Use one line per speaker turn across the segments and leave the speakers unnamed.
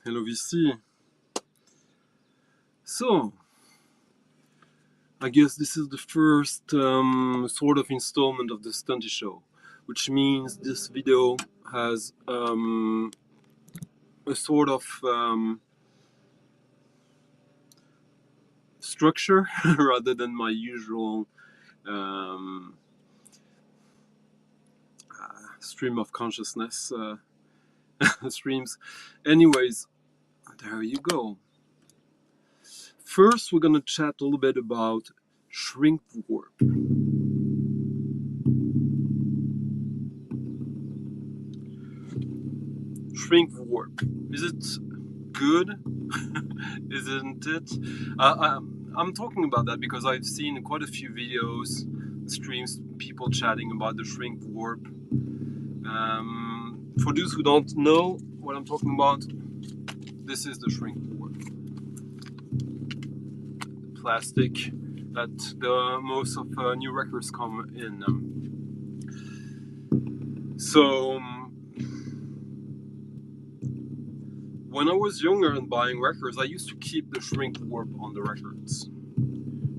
Hello VC. So, I guess this is the first sort of installment of the Stunty Show, which means this video has a sort of structure rather than my usual stream of consciousness streams. Anyways, there you go. First, we're gonna chat a little bit about shrink warp. Shrink warp. Is it good? Isn't it? I'm talking about that because I've seen quite a few videos, streams, people chatting about the shrink warp. For those who don't know what I'm talking about, this is the shrink warp. Plastic that the most of new records come in. So when I was younger and buying records, I used to keep the shrink warp on the records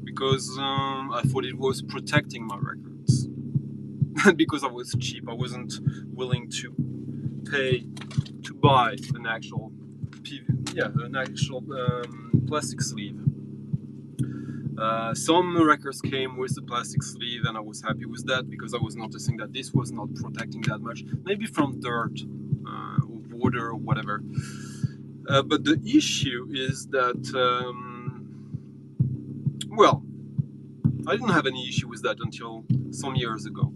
because I thought it was protecting my records. Because I was cheap, I wasn't willing to pay to buy an actual plastic sleeve. Some records came with the plastic sleeve and I was happy with that because I was noticing that this was not protecting that much, maybe from dirt or water or whatever. But the issue is that, well, I didn't have any issue with that until some years ago.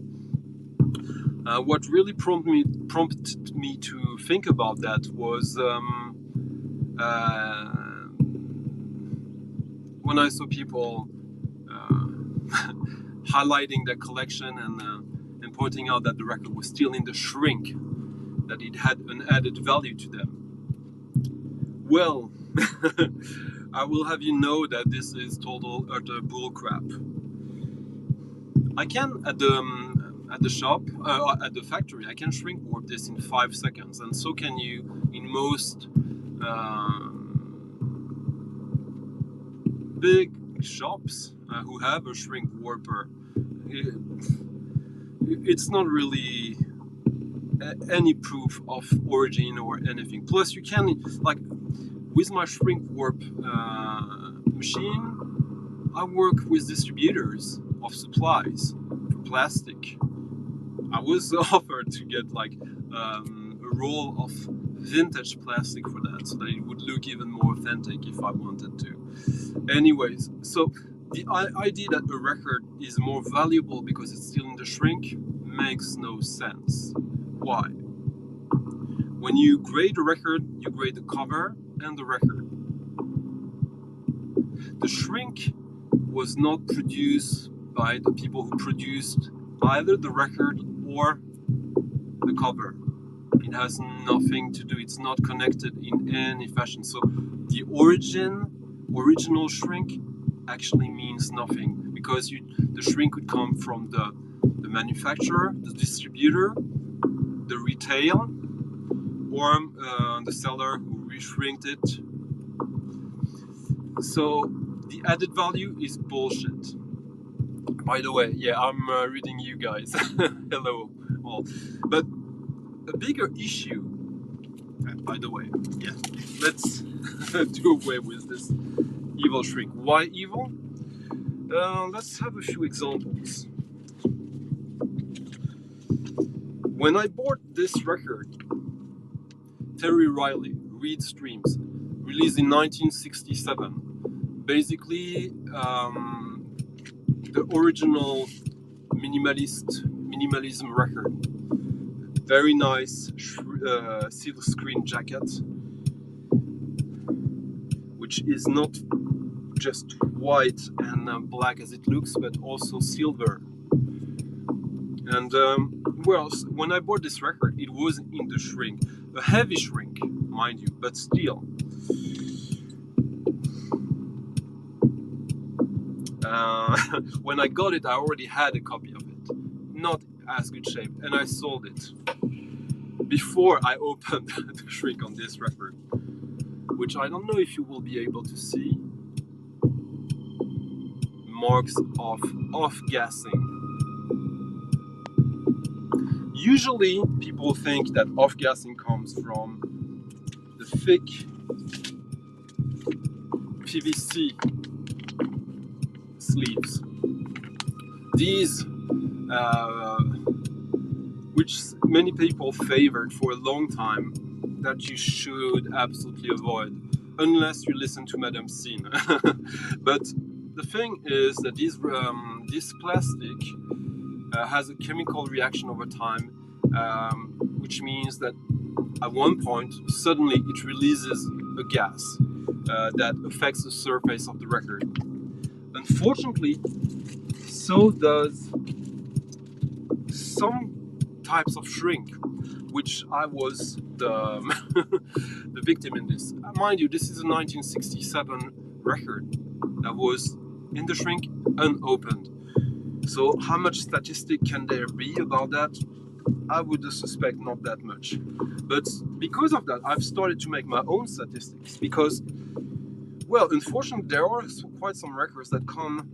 What really prompted me to think about that was when I saw people highlighting their collection and pointing out that the record was still in the shrink, that it had an added value to them. Well, I will have you know that this is total utter bullcrap. I can at the shop, at the factory, I can shrink warp this in 5 seconds, and so can you in most big shops who have a shrink warper. It's not really any proof of origin or anything. Plus, you can, like, with my shrink warp machine, I work with distributors of supplies for plastic. I was offered to get like a roll of vintage plastic for that, so that it would look even more authentic if I wanted to. Anyways, so the idea that a record is more valuable because it's still in the shrink makes no sense. Why? When you grade a record, you grade the cover and the record. The shrink was not produced by the people who produced either the record or the cover. It has nothing to do, it's not connected in any fashion. So the original shrink actually means nothing, because the shrink would come from the manufacturer, the distributor, the retail, or the seller who reshrinked it. So the added value is bullshit. By the way, yeah, I'm reading you guys. Hello all. But a bigger issue, by the way, yeah, let's do away with this evil shrink. Why evil? Let's have a few examples. When I bought this record, Terry Riley, Reed Streams, released in 1967, basically the original minimalism record. Very nice silk screen jacket, which is not just white and black as it looks, but also silver. And well, when I bought this record, it was in the shrink, a heavy shrink, mind you, but still. When I got it, I already had a copy of it, not as good shape, and I sold it before I opened the shrink on this record. which I don't know if you will be able to see, marks of off-gassing. Usually people think that off-gassing comes from the thick PVC sleeves. These, which many people favored for a long time, that you should absolutely avoid, unless you listen to Madame Sin. But the thing is that this plastic has a chemical reaction over time, which means that at one point, suddenly it releases a gas that affects the surface of the record. Unfortunately, so does some types of shrink, which I was the, the victim in this. Mind you, this is a 1967 record that was in the shrink unopened. So how much statistic can there be about that? I would suspect not that much. But because of that, I've started to make my own statistics because, well, unfortunately, there are quite some records that come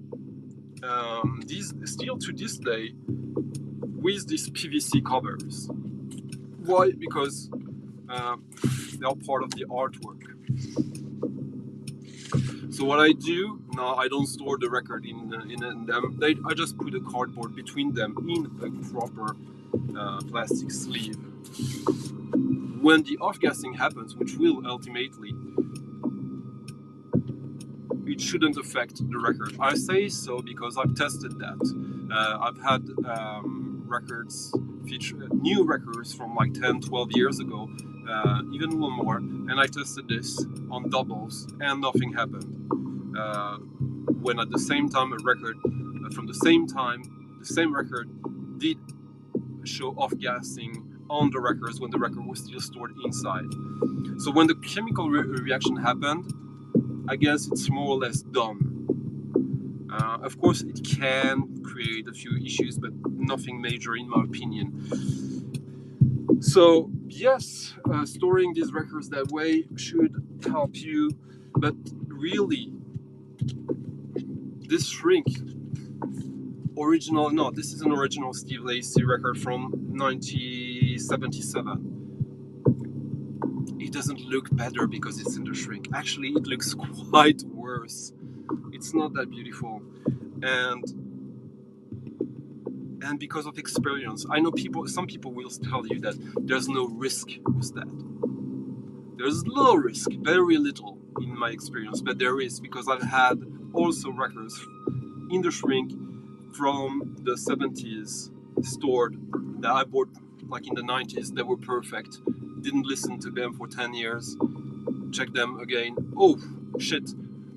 still to this day with these PVC covers. Why? Because they are part of the artwork. So what I do now, I don't store the record in them. I just put a cardboard between them in a proper plastic sleeve. When the off-gassing happens, which will ultimately, it shouldn't affect the record. I say so because I've tested that. I've had records, new records from like 10, 12 years ago, even one more, and I tested this on doubles and nothing happened. When at the same time a record from the same time, the same record did show off-gassing on the records when the record was still stored inside. So when the chemical reaction happened, I guess it's more or less done. Of course, it can create a few issues, but nothing major in my opinion. So yes, storing these records that way should help you, but really, this shrink, this is an original Steve Lacy record from 1977. It doesn't look better because it's in the shrink. Actually, it looks quite worse. It's not that beautiful. And because of experience, I know some people will tell you that there's no risk with that. There's low risk, very little in my experience, but there is, because I've had also records in the shrink from the 70s stored that I bought like in the 90s that were perfect. Didn't listen to them for 10 years. Check them again. Oh shit,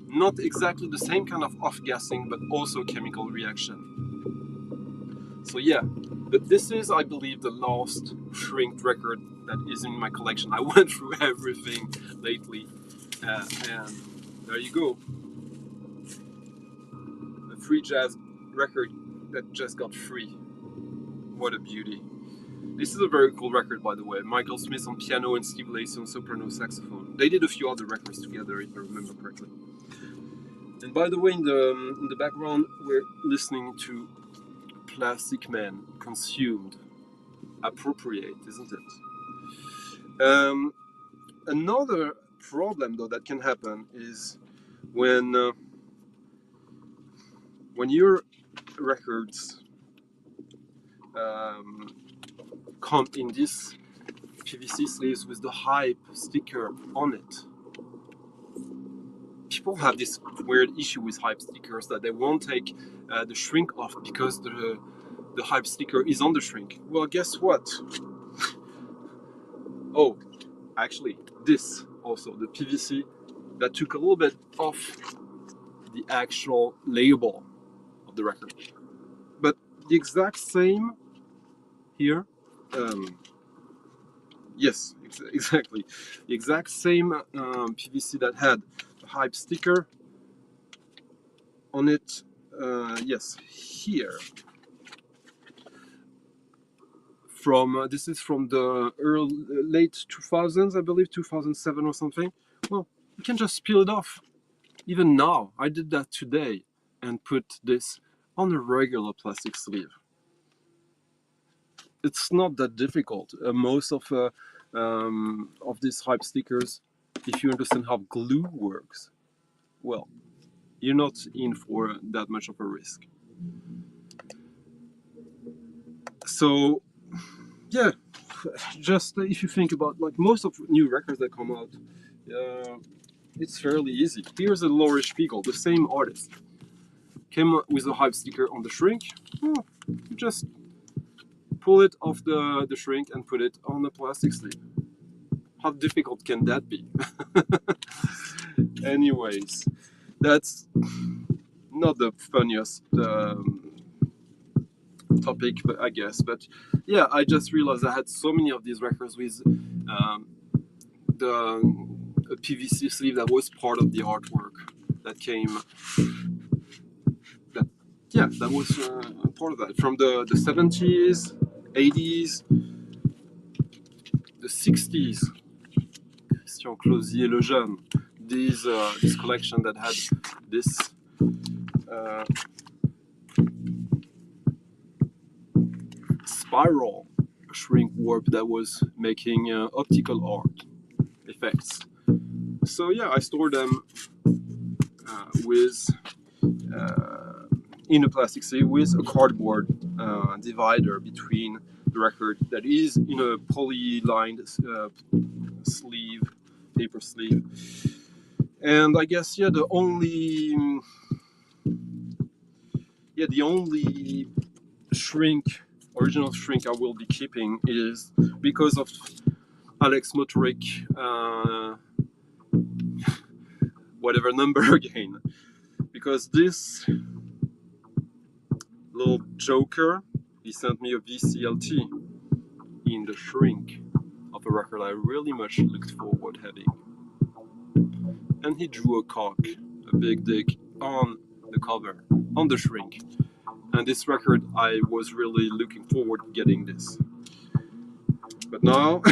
not exactly the same kind of off-gassing, but also chemical reaction. So yeah, but this is, I believe, the last shrinked record that is in my collection. I went through everything lately, and there you go. A free jazz record that just got free. What a beauty. This is a very cool record, by the way. Michael Smith on piano and Steve Lacy on soprano saxophone. They did a few other records together, if I remember correctly. And by the way, in the background, we're listening to Plastic Man, Consumed. Appropriate, isn't it? Another problem, though, that can happen is when your records come in this PVC sleeves with the hype sticker on it. People have this weird issue with hype stickers that they won't take the shrink off because the hype sticker is on the shrink. Well, guess what? Oh, actually, this also, the PVC that took a little bit off the actual label of the record. But the exact same here, yes, exactly. The exact same PVC that had the hype sticker on it, yes, here. From this is from the late 2000s, I believe, 2007 or something. Well, you can just peel it off. Even now, I did that today and put this on a regular plastic sleeve. It's not that difficult. Most of these hype stickers, if you understand how glue works, well, you're not in for that much of a risk. So, yeah, just if you think about like most of new records that come out, it's fairly easy. Here's a Laurie Spiegel, the same artist, came with a hype sticker on the shrink. You just pull it off the shrink and put it on a plastic sleeve. How difficult can that be? Anyways, that's not the funniest topic, but I guess. But yeah, I just realized I had so many of these records with the PVC sleeve that was part of the artwork that came. That was part of that from the 70s, 80s, the 60s. Christian Closier Le Jeune. This collection that had this spiral shrink warp that was making optical art effects. So yeah, I store them in a plastic sleeve with a cardboard divider between the record that is in a poly-lined sleeve, paper sleeve. And I guess the only original shrink I will be keeping is because of Alex Motoric, whatever number again, because this little joker, he sent me a VCLT in the shrink of a record I really much looked forward to having. And he drew a cock, a big dick, on the cover, on the shrink. And this record, I was really looking forward to getting this. But now,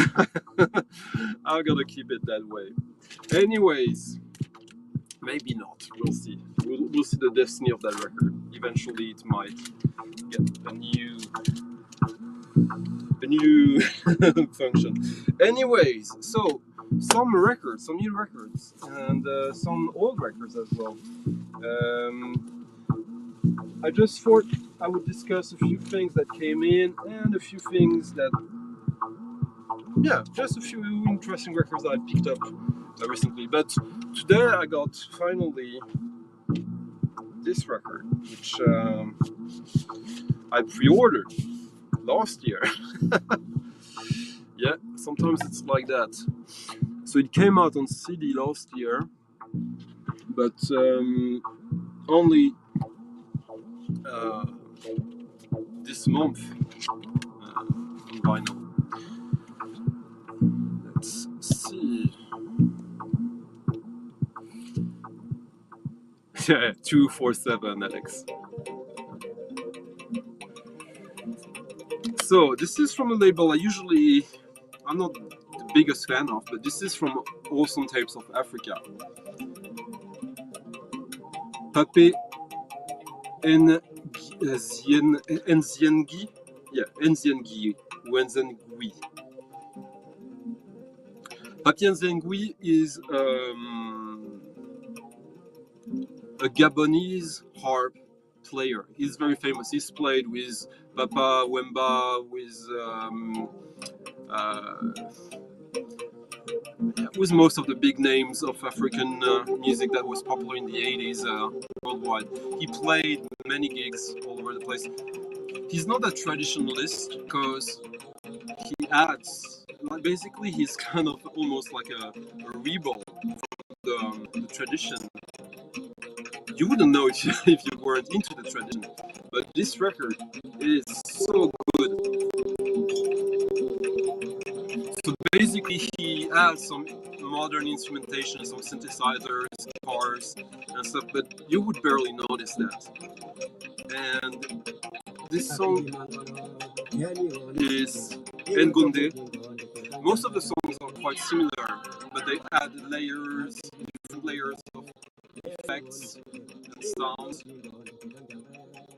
I'm gonna keep it that way. Anyways, maybe not. We'll see. We'll see the destiny of that record. Eventually, it might get a new function. Anyways, so some new records, and some old records as well. I just thought I would discuss a few things that came in and a few things that, just a few interesting records that I picked up recently. But today I got finally this record, which I pre-ordered last year. Yeah, sometimes it's like that. So it came out on CD last year, but only this month on vinyl. Let's see. Yeah, 247, Alex. So this is from a label I'm not the biggest fan of, but this is from Awesome Tapes of Africa. Pape Nziengi. Yeah, Nziengi. Wenzengui. Pape Nziengi is a Gabonese harp player. He's very famous. He's played with Papa Wemba, with most of the big names of African music that was popular in the 80s worldwide. He played many gigs all over the place. He's not a traditionalist because he adds, basically he's kind of almost like a rebel from the tradition. You wouldn't know if you weren't into the tradition, but this record is so good. So basically he adds some modern instrumentation, some synthesizers, guitars and stuff, but you would barely notice that. And this song is Ngunde. Most of the songs are quite similar, but they add layers, layers of effects and sounds.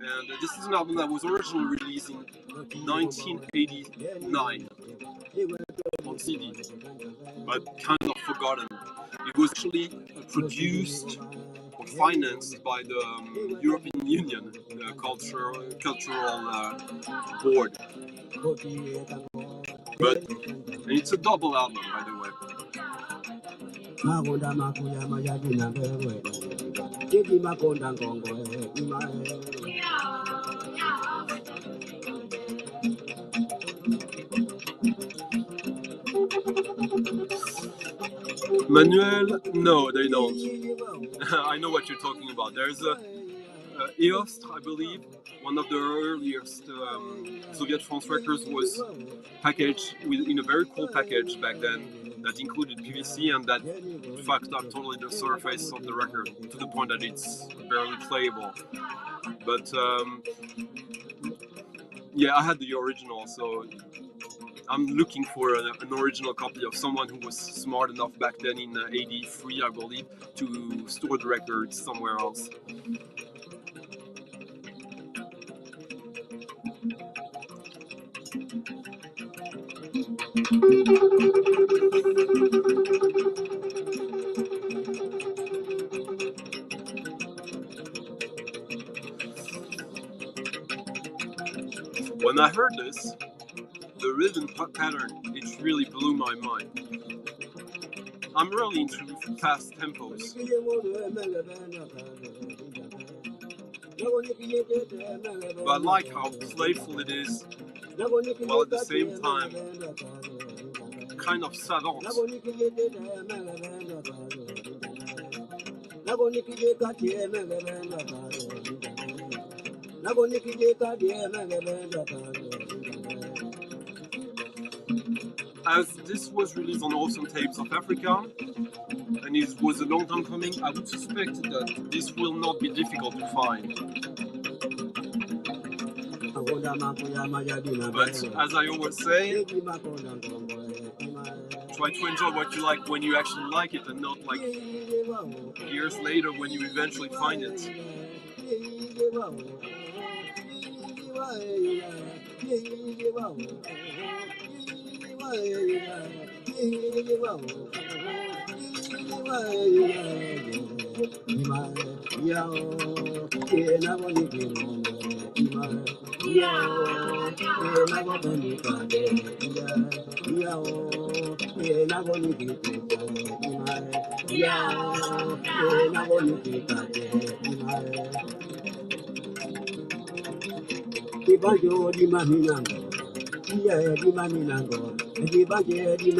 And this is an album that was originally released in 1989 on CD, but kind of forgotten. It was actually produced or financed by the European Union cultural board. But it's a double album, by the way. Manuel, no, they don't. I know what you're talking about. There's a EOS, I believe, one of the earliest Soviet France records was packaged in a very cool package back then that included PVC and that fucked up totally the surface of the record to the point that it's barely playable. But yeah, I had the original, so I'm looking for an original copy of someone who was smart enough back then in '83, I believe, to store the records somewhere else. When I heard this, the rhythm pattern, it really blew my mind. I'm really into fast tempos. But I like how playful it is, while at the same time, kind of savant. As this was released on Awesome Tapes of Africa, and it was a long time coming, I would suspect that this will not be difficult to find. But as I always say, try to enjoy what you like when you actually like it and not like years later when you eventually find it.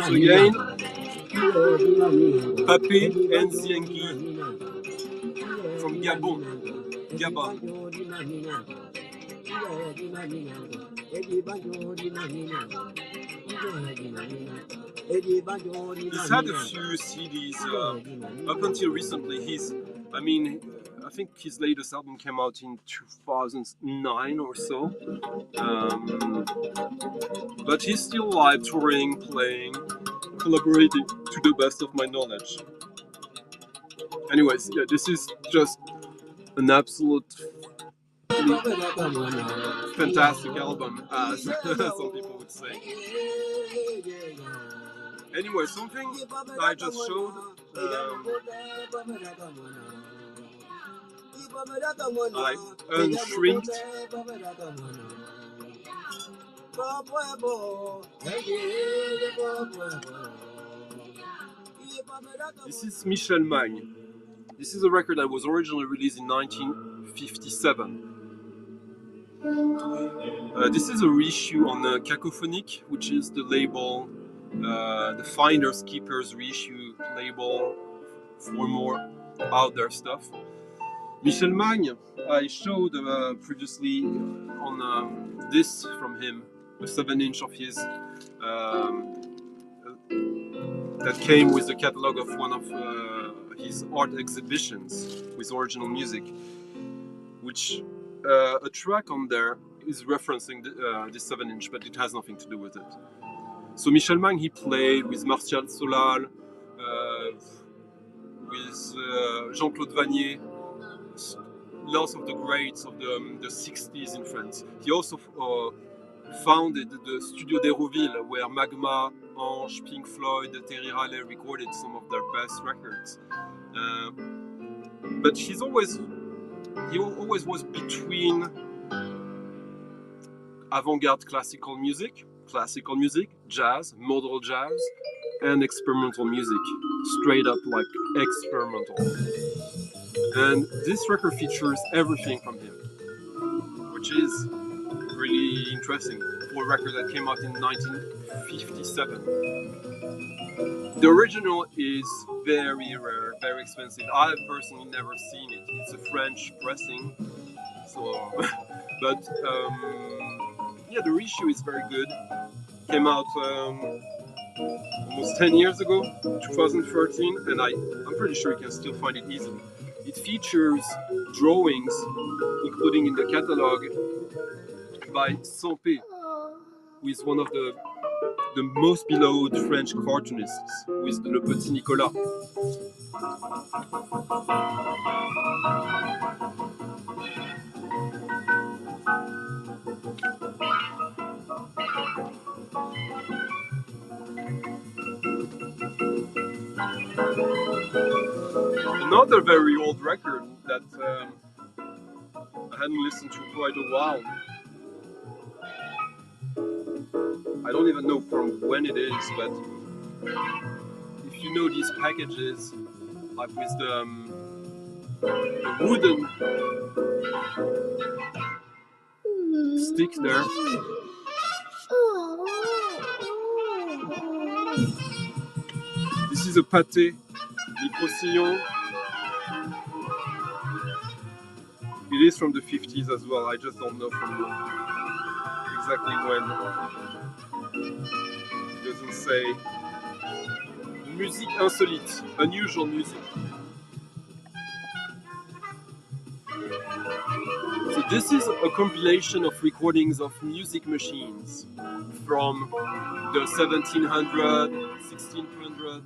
So again, Pape and Ziengi from Gabon. He's had a few CDs up until recently. I think his latest album came out in 2009 or so. But he's still live touring, playing, collaborating to the best of my knowledge. Anyways, yeah, this is just an absolute fantastic album, as some people would say. Anyway, something I just showed, I unshrinked. This is Michel Magne. This is a record that was originally released in 1957. This is a reissue on Cacophonic, which is the label, the Finders Keepers reissue label for more out there stuff. Michel Magne, I showed previously on this from him, a 7-inch of his that came with the catalog of one of his art exhibitions with original music, which a track on there is referencing this 7-inch, but it has nothing to do with it. So Michel Magne, he played with Martial Solal, with Jean-Claude Vanier, lots of the greats of the 60s in France. He also founded the Studio d'Hérouville, where Magma, Ange, Pink Floyd, Terry Riley recorded some of their best records. But he always was between avant-garde classical music, jazz, modal jazz, and experimental music, straight up like experimental. And this record features everything from him, which is really interesting for a record that came out in 1957. The original is very rare, very expensive. I have personally never seen it. It's a French pressing, so but yeah, the reissue is very good. Came out almost 10 years ago, 2013, and I'm pretty sure you can still find it easily. It features drawings, including in the catalog, by Sampé, who is one of the most beloved French cartoonists, with Le Petit Nicolas. Another very old record that I hadn't listened to quite a while. I don't even know from when it is, but if you know these packages, like with the wooden stick there. This is a pâté, micro-sillon. It is from the 50s as well, I just don't know from exactly when. It doesn't say. Musique insolite, unusual music. So this is a compilation of recordings of music machines from the 1700, 1600.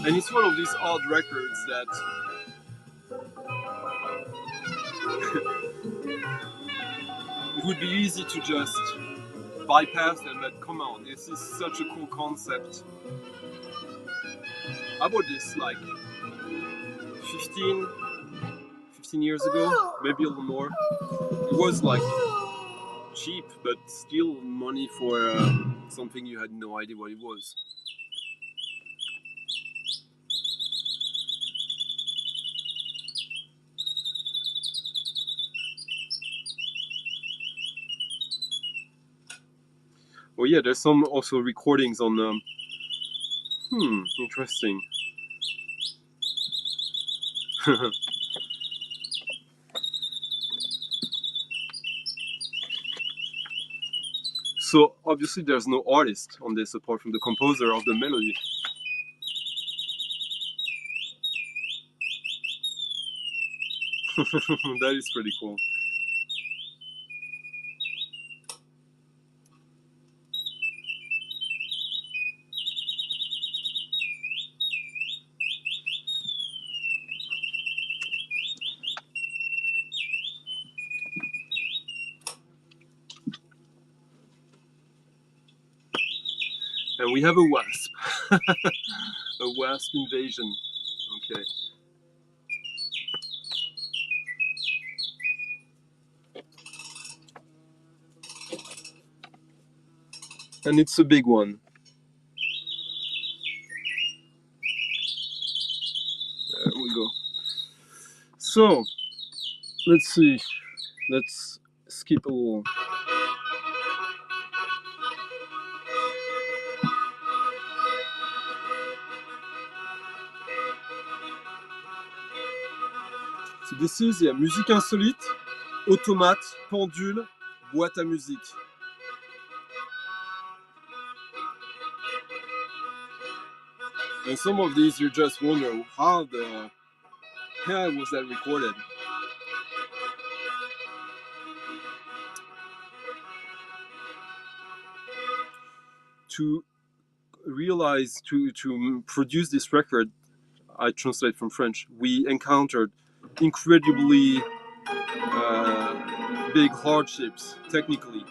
And it's one of these odd records that it would be easy to just bypass them, but come on, this is such a cool concept. I bought this like 15 years ago, maybe a little more. It was like cheap, but still money for something you had no idea what it was. Oh yeah, there's some also recordings on interesting. So obviously there's no artist on this apart from the composer of the melody. That is pretty cool. And we have a wasp. A wasp invasion. Okay. And it's a big one. There we go. So, let's see. Let's skip a little. So this is musique insolite, automate, pendule, boîte à musique. And some of these you just wonder how the hell was that recorded? to realize, to produce this record, I translate from French, we encountered incredibly big hardships technically.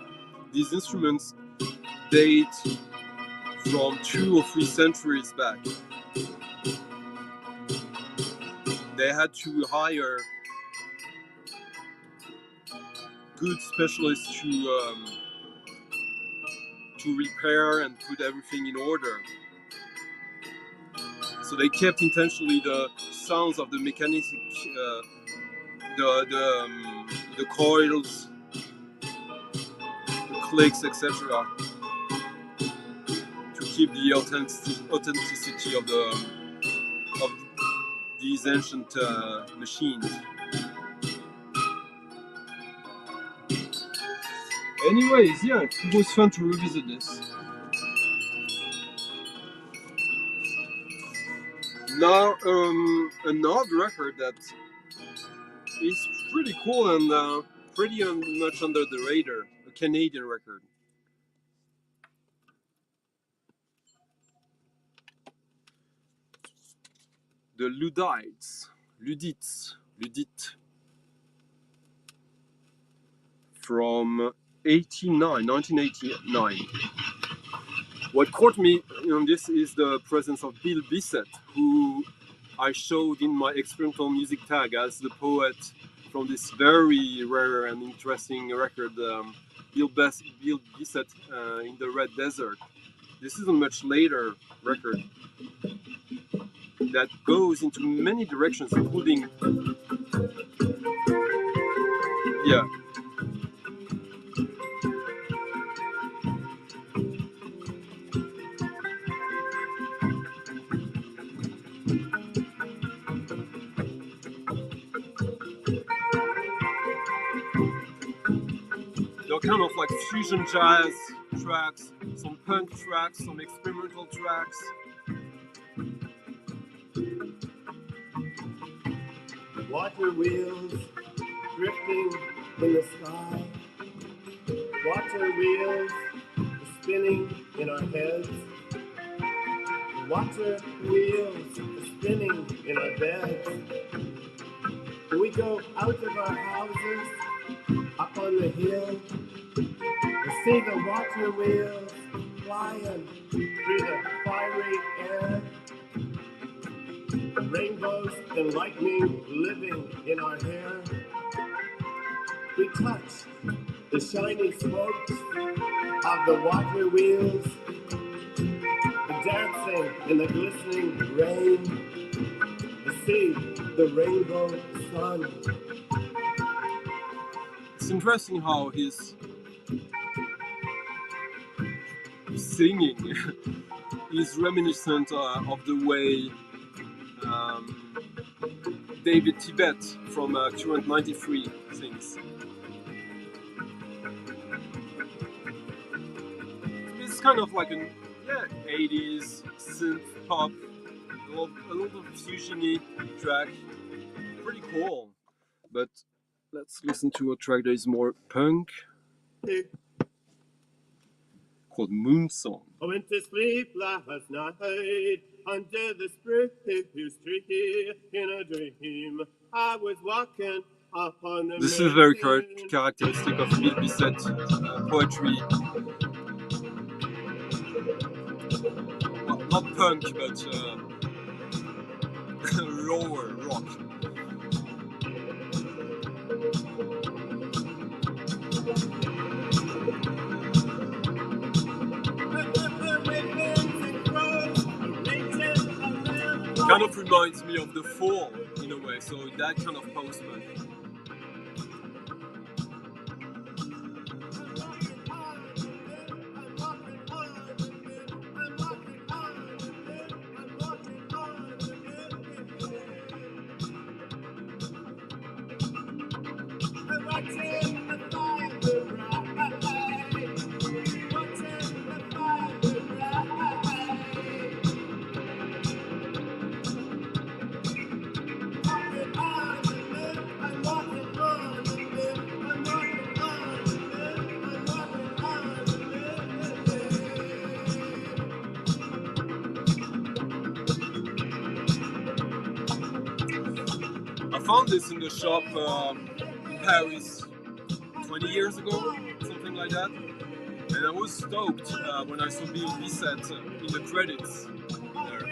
These instruments date from 2 or 3 centuries back. They had to hire good specialists to repair and put everything in order. So they kept intentionally the sounds of the mechanic, the coils, the clicks, etc., to keep the authenticity of these ancient machines. Anyways, yeah, it was fun to revisit this. Now, another record that is pretty cool and pretty much under the radar, a Canadian record. The Luddites, from 1989. What caught me on this is the presence of Bill Bissett, who I showed in my experimental music tag as the poet from this very rare and interesting record, Bill Bissett in the Red Desert. This is a much later record that goes into many directions, including, yeah, they're kind of like fusion jazz tracks, some punk tracks, some experimental tracks.
Water wheels drifting in the sky. Water wheels spinning in our heads. Water wheels spinning in our beds. We go out of our houses, up on the hill, to see the water wheels flying through the fiery air. Rainbows and lightning living in our hair. We touch the shiny spokes of the water wheels, dancing in the glistening rain, to see the rainbow sun.
It's interesting how his singing is reminiscent of the way David Tibet from Current 93 sings. It's kind of like an 80s synth pop, a little fusion-y track. Pretty cool. But let's listen to a track that is more punk, called Moon Song.
I went to sleep last night under the spruce tree in a dream. I was walking up on the
This is very characteristic of Bill Bissett poetry. Well, not punk, but lower rock. Kind of reminds me of The Fall in a way, so that kind of post-punk. found this in the shop in Paris 20 years ago, something like that. And I was stoked when I saw Bill Bissett in the credits there.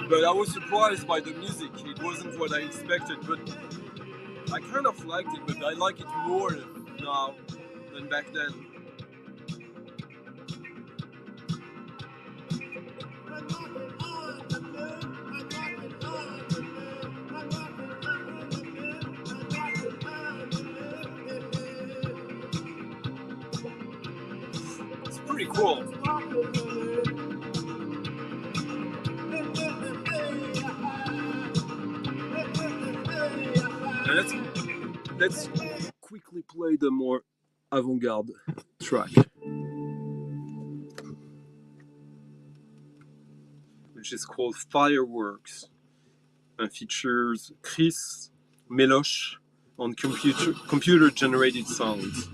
But I was surprised by the music. It wasn't what I expected, but I kind of liked it, but I like it more now than back then. It's pretty cool. And let's quickly play the more avant-garde track, which is called Fireworks and features Chris Meloche on computer-generated sounds.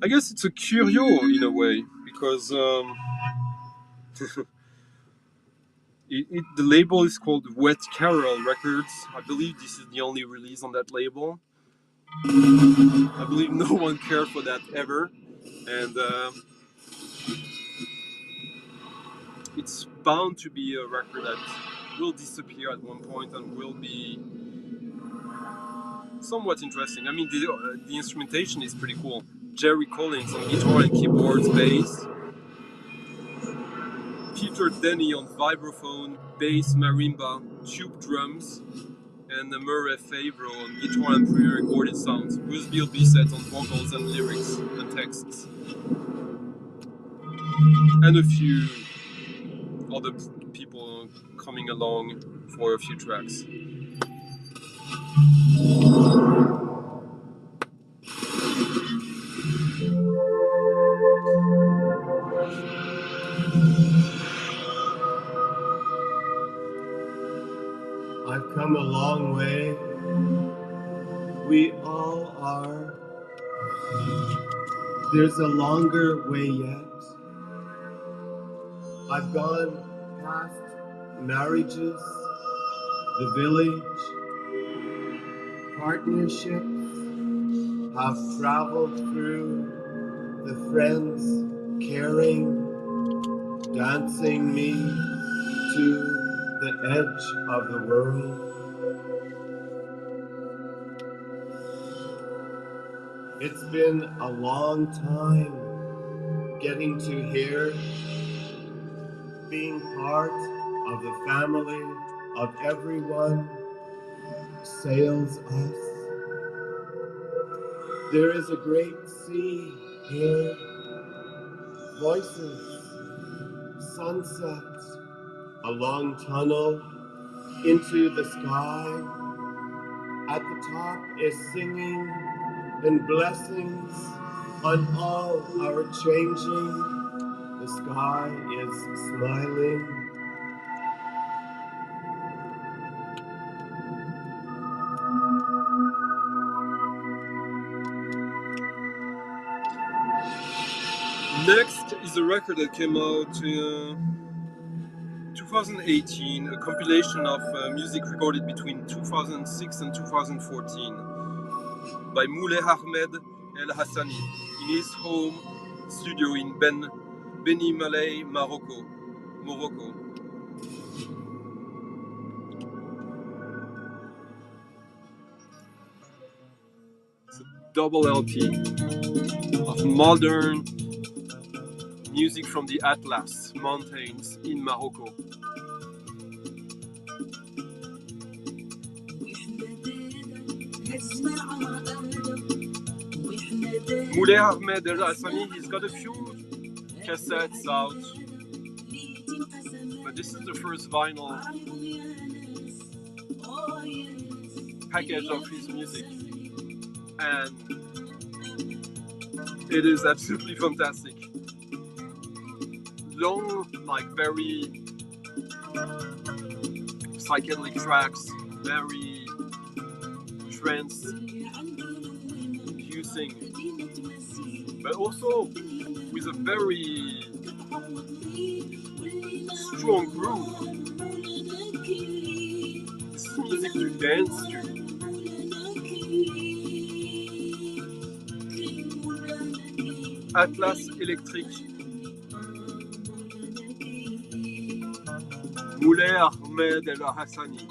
I guess it's a curio in a way, because the label is called Wet Carol Records. I believe this is the only release on that label. I believe no one cared for that ever, and it's bound to be a record that will disappear at one point and will be somewhat interesting. I mean, the instrumentation is pretty cool. Jerry Collins on guitar and keyboards, bass. Peter Denny on vibraphone, bass, marimba, tube drums, and Murray Favreau on guitar and pre-recorded sounds, with Bill Bissett on vocals and lyrics and texts. And a few other people coming along for a few tracks.
I've come a long way. We all are. There's a longer way yet. I've gone past marriages, the village, partnerships. I've traveled through the friends carrying, dancing me to the edge of the world. It's been a long time getting to here, being part of the family of everyone sails us. There is a great sea here, voices, sunsets, a long tunnel into the sky. At the top is singing and blessings on all our changing. The sky is smiling.
Next is a record that came out in 2018, a compilation of music recorded between 2006 and 2014 by Moulay Ahmed El Hassani in his home studio in Beni Malay, Morocco. It's a double LP of modern music from the Atlas Mountains in Morocco. Moulay Ahmed El Hassani, he's got a few cassettes out, but this is the first vinyl package of his music, and It is absolutely fantastic. Long, like very psychedelic tracks, very trance-inducing, but also with a very strong groove. This is music to dance to. Atlas électrique. Moulay Ahmed El Hassani.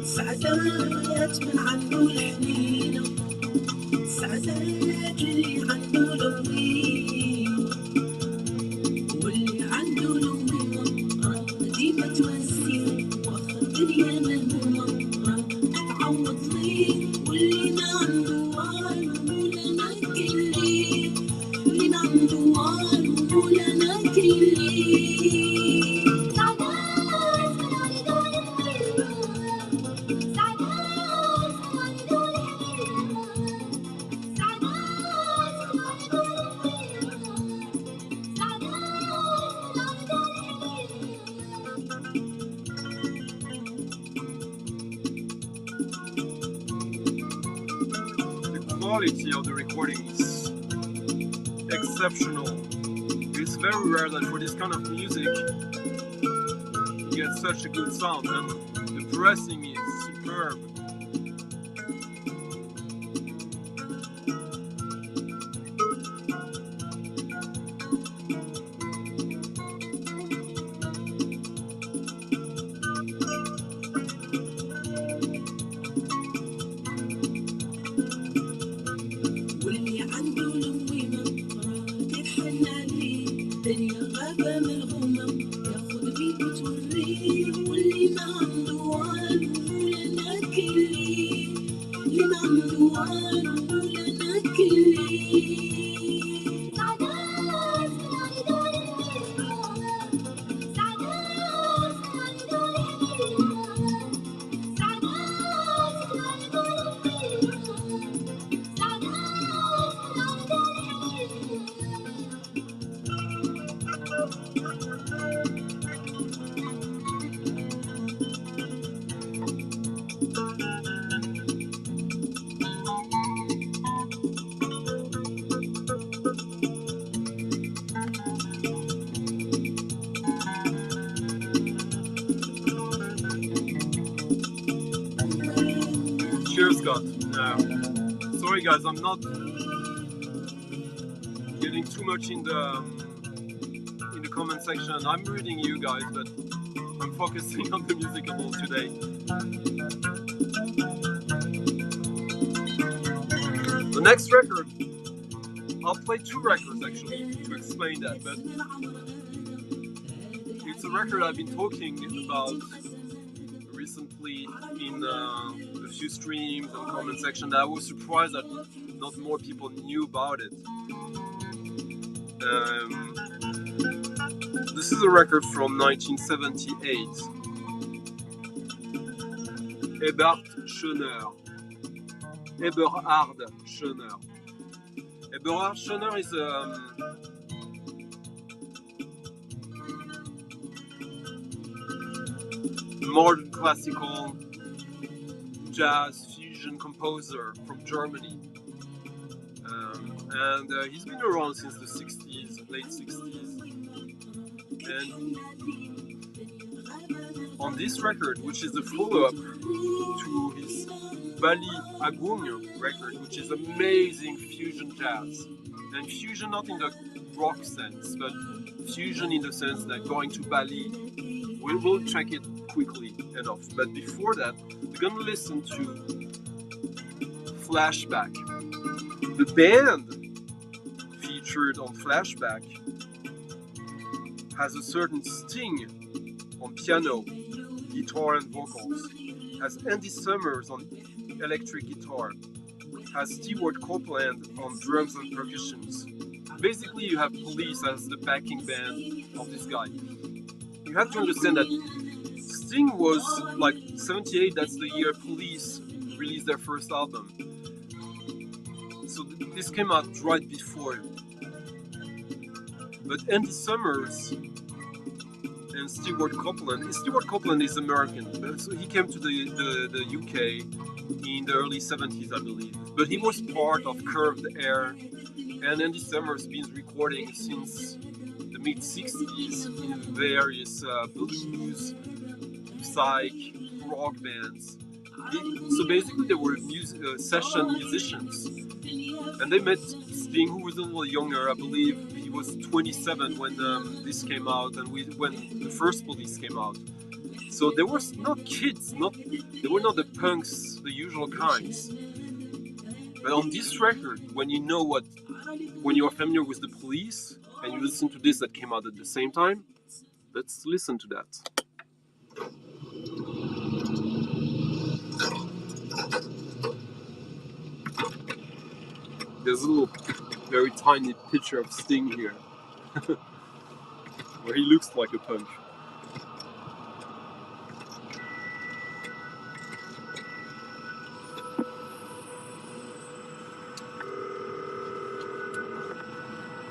سعدات من عنده الحنينة سعدات اللي عنده لوين واللي عنده لوين ديما توسي واخا الدنيا مهمومة تعوض لي واللي ما عنده والو لنا كلي اللي ما عنده والو لنا كلي
The quality of the recording is exceptional. It's very rare that for this kind of music you get such a good sound, and the pressing is superb. Cheers, Scott. Sorry, guys, I'm not getting too much in the comment section. I'm reading you guys, but I'm focusing on the musicable today. The next record, I'll play two records actually to explain that, but it's a record I've been talking about recently in a few streams and comment section that I was surprised that not more people knew about it. This is a record from 1978. Eberhard Schoner. Eberhard Schoner is modern classical jazz fusion composer from Germany, and he's been around since the 60s, late 60s. And on this record, which is the follow-up to his Bali Agung record, which is amazing fusion jazz, and fusion not in the rock sense, but fusion in the sense that going to Bali. We will check it quickly enough, but before that, we're gonna listen to Flashback. The band featured on Flashback has a certain sting on piano, guitar and vocals. has Andy Summers on electric guitar, has Stewart Copeland on drums and percussions. Basically, you have Police as the backing band of this guy. You have to understand that Sting was like 78, that's the year Police released their first album. So this came out right before. But Andy Summers and Stewart Copeland is American, so he came to the UK in the early 70s, I believe. But he was part of Curved Air, and Andy Summers been recording since the mid-60s in various blues, psych, rock bands. So basically they were session musicians. And they met Sting, who was a little younger, I believe. He was 27 when this came out, and when the first Police came out. So they were not kids, they were not the punks, the usual kinds. But on this record, when you're familiar with the Police, and you listen to this that came out at the same time, let's listen to that. There's a little, very tiny picture of Sting here, where he looks like a punk.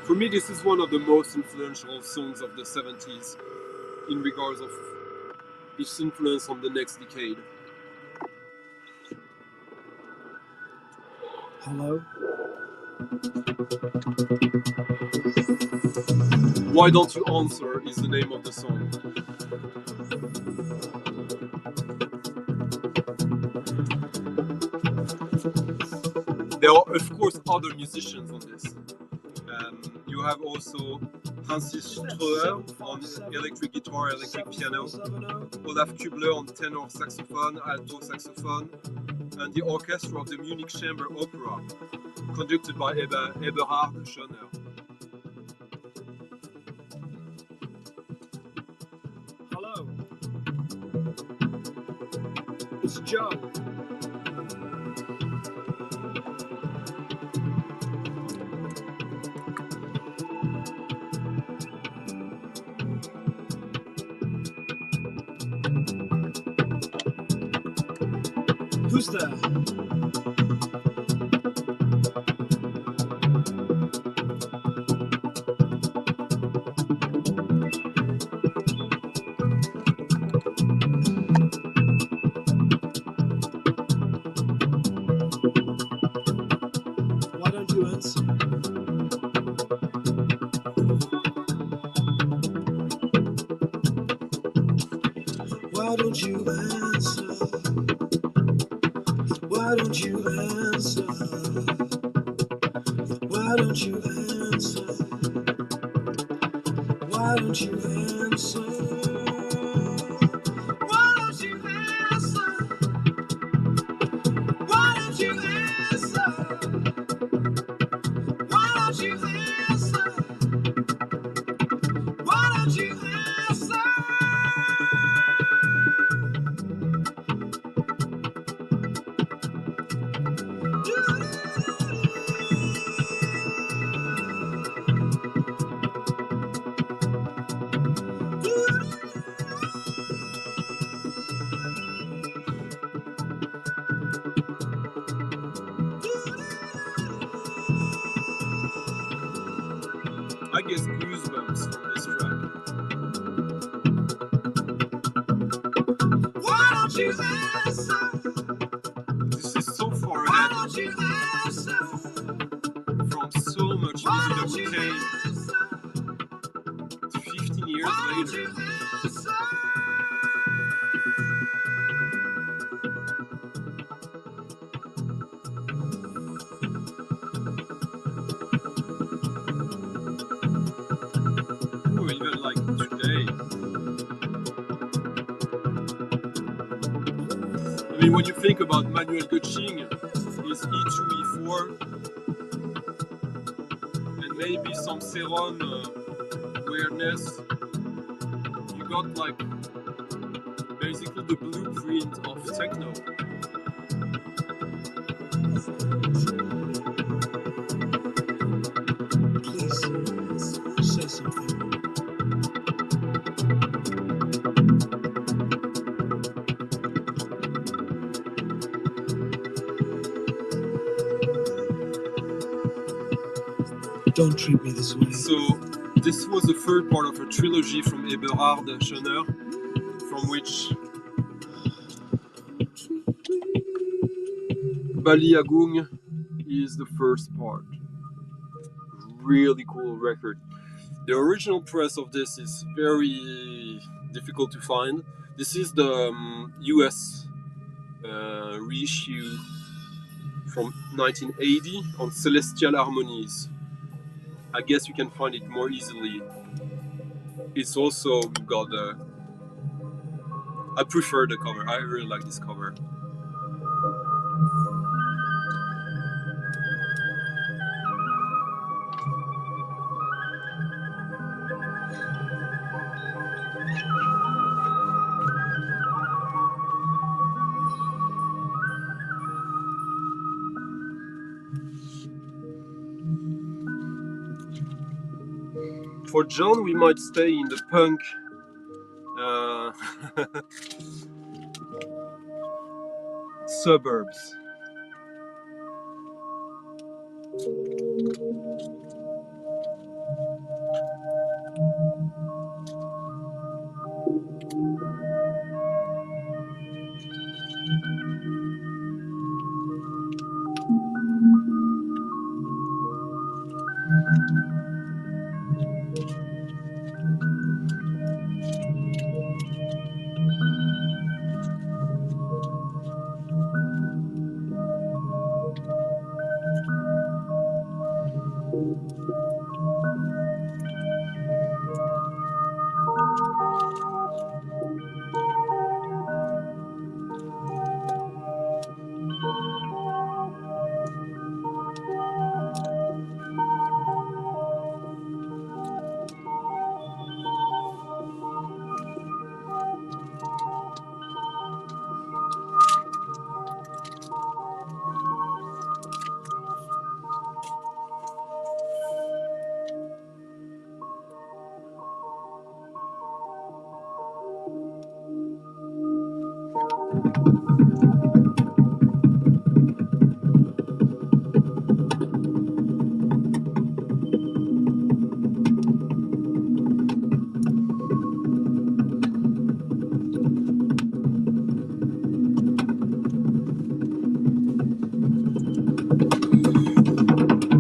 For me, this is one of the most influential songs of the 70s in regards of its influence on the next decade.
Hello?
Why Don't You Answer is the name of the song. There are, of course, other musicians on this. You have also Francis Streuer on electric guitar, electric piano, Olaf Kubler on tenor saxophone, alto saxophone, and the orchestra of the Munich Chamber Opera, conducted by Eberhard Schöner.
Hello. It's Joe. Who's there? Why don't you answer? Why don't you answer? Why don't you answer? Why don't you answer? Why don't you answer? Why don't you answer? Why don't you answer? Why don't you answer? Why don't you answer?
I guess goosebumps from this track.
Why don't you answer?
This is so far
Why
ahead
don't you answer?
from so much
Why
music that
don't
we
you
came
answer?
15 years
Why don't
later.
you answer?
Or even like today. I mean, when you think about Manuel Götzing, his E2, E4, and maybe some Ceron weirdness, you got like basically the blueprint of techno.
Please say something. Don't treat me this way.
So this was the third part of a trilogy from Eberhard Schoner, from which Bali Agung is the first part. Really cool record. The original press of this is very difficult to find. This is the US reissue from 1980 on Celestial Harmonies. I guess you can find it more easily. It's also got a... I prefer the cover. I really like this cover. For John, we might stay in the punk suburbs.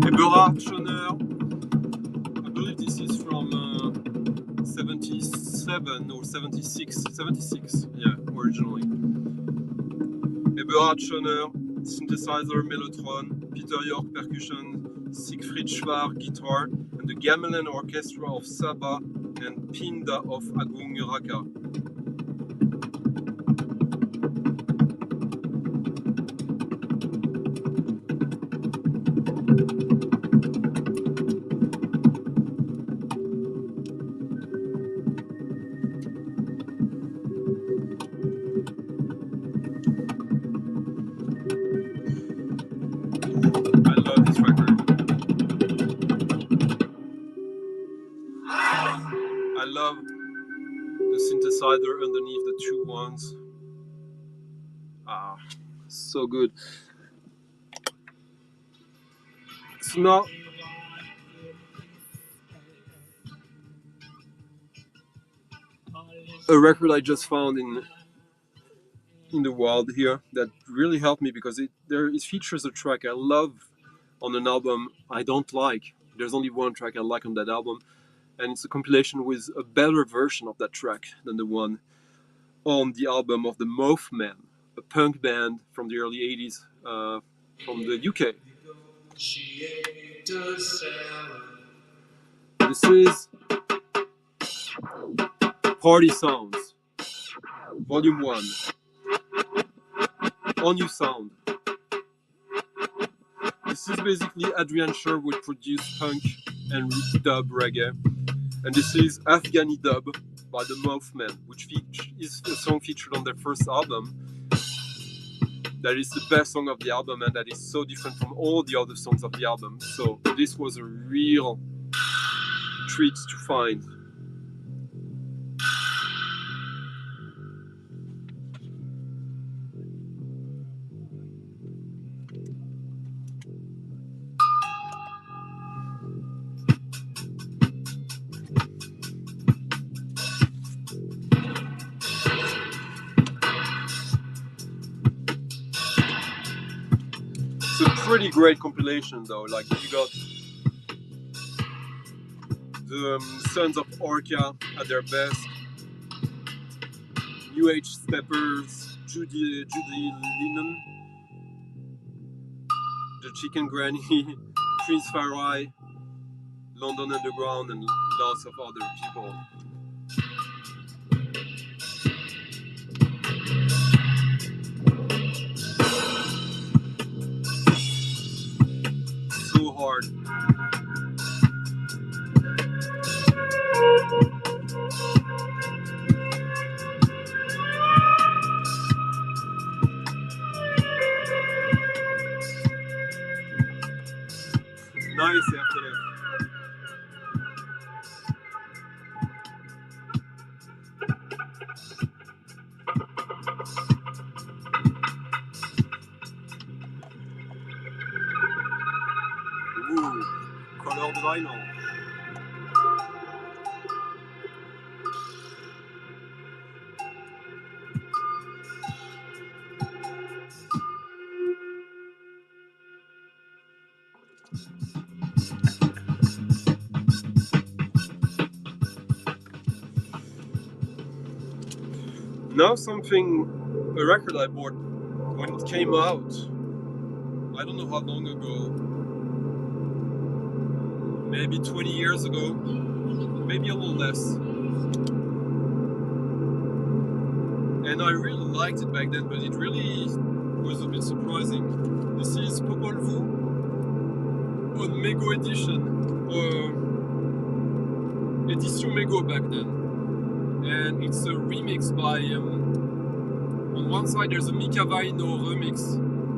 Eberhard Schoner, I believe this is from 77 or 76, yeah, originally. Eberhard Schoner, synthesizer, mellotron, Peter York percussion, Siegfried Schwar guitar, and the gamelan orchestra of Saba and Pinda of Agung Raka. I love the synthesizer underneath the two ones. Ah, so good. So now, a record I just found in the wild here that really helped me because it features a track I love on an album I don't like. There's only one track I like on that album, and it's a compilation with a better version of that track than the one on the album of the Mothman, a punk band from the early 80s from the UK. This is Party Sounds, Volume 1, On You Sound. This is basically Adrian Sherwood produced punk and dub reggae. And this is Afghani Dub by the Mothman, which is a song featured on their first album that is the best song of the album, and that is so different from all the other songs of the album. So this was a real treat to find. It's a pretty great compilation though, like you got the Sons of Orca at their best, New Age Steppers, Judy Lennon, The Chicken Granny, Prince Farai, London Underground, and lots of other people. So hard. Nice after that. Ooh, Couleur de Vinyl. Now a record I bought when it came out, I don't know how long ago, maybe 20 years ago, maybe a little less. And I really liked it back then, but it really was a bit surprising. This is Popol Vuh on Mego edition, or Edition Mego back then. And it's a remix by, on one side there's a Mika Vaino remix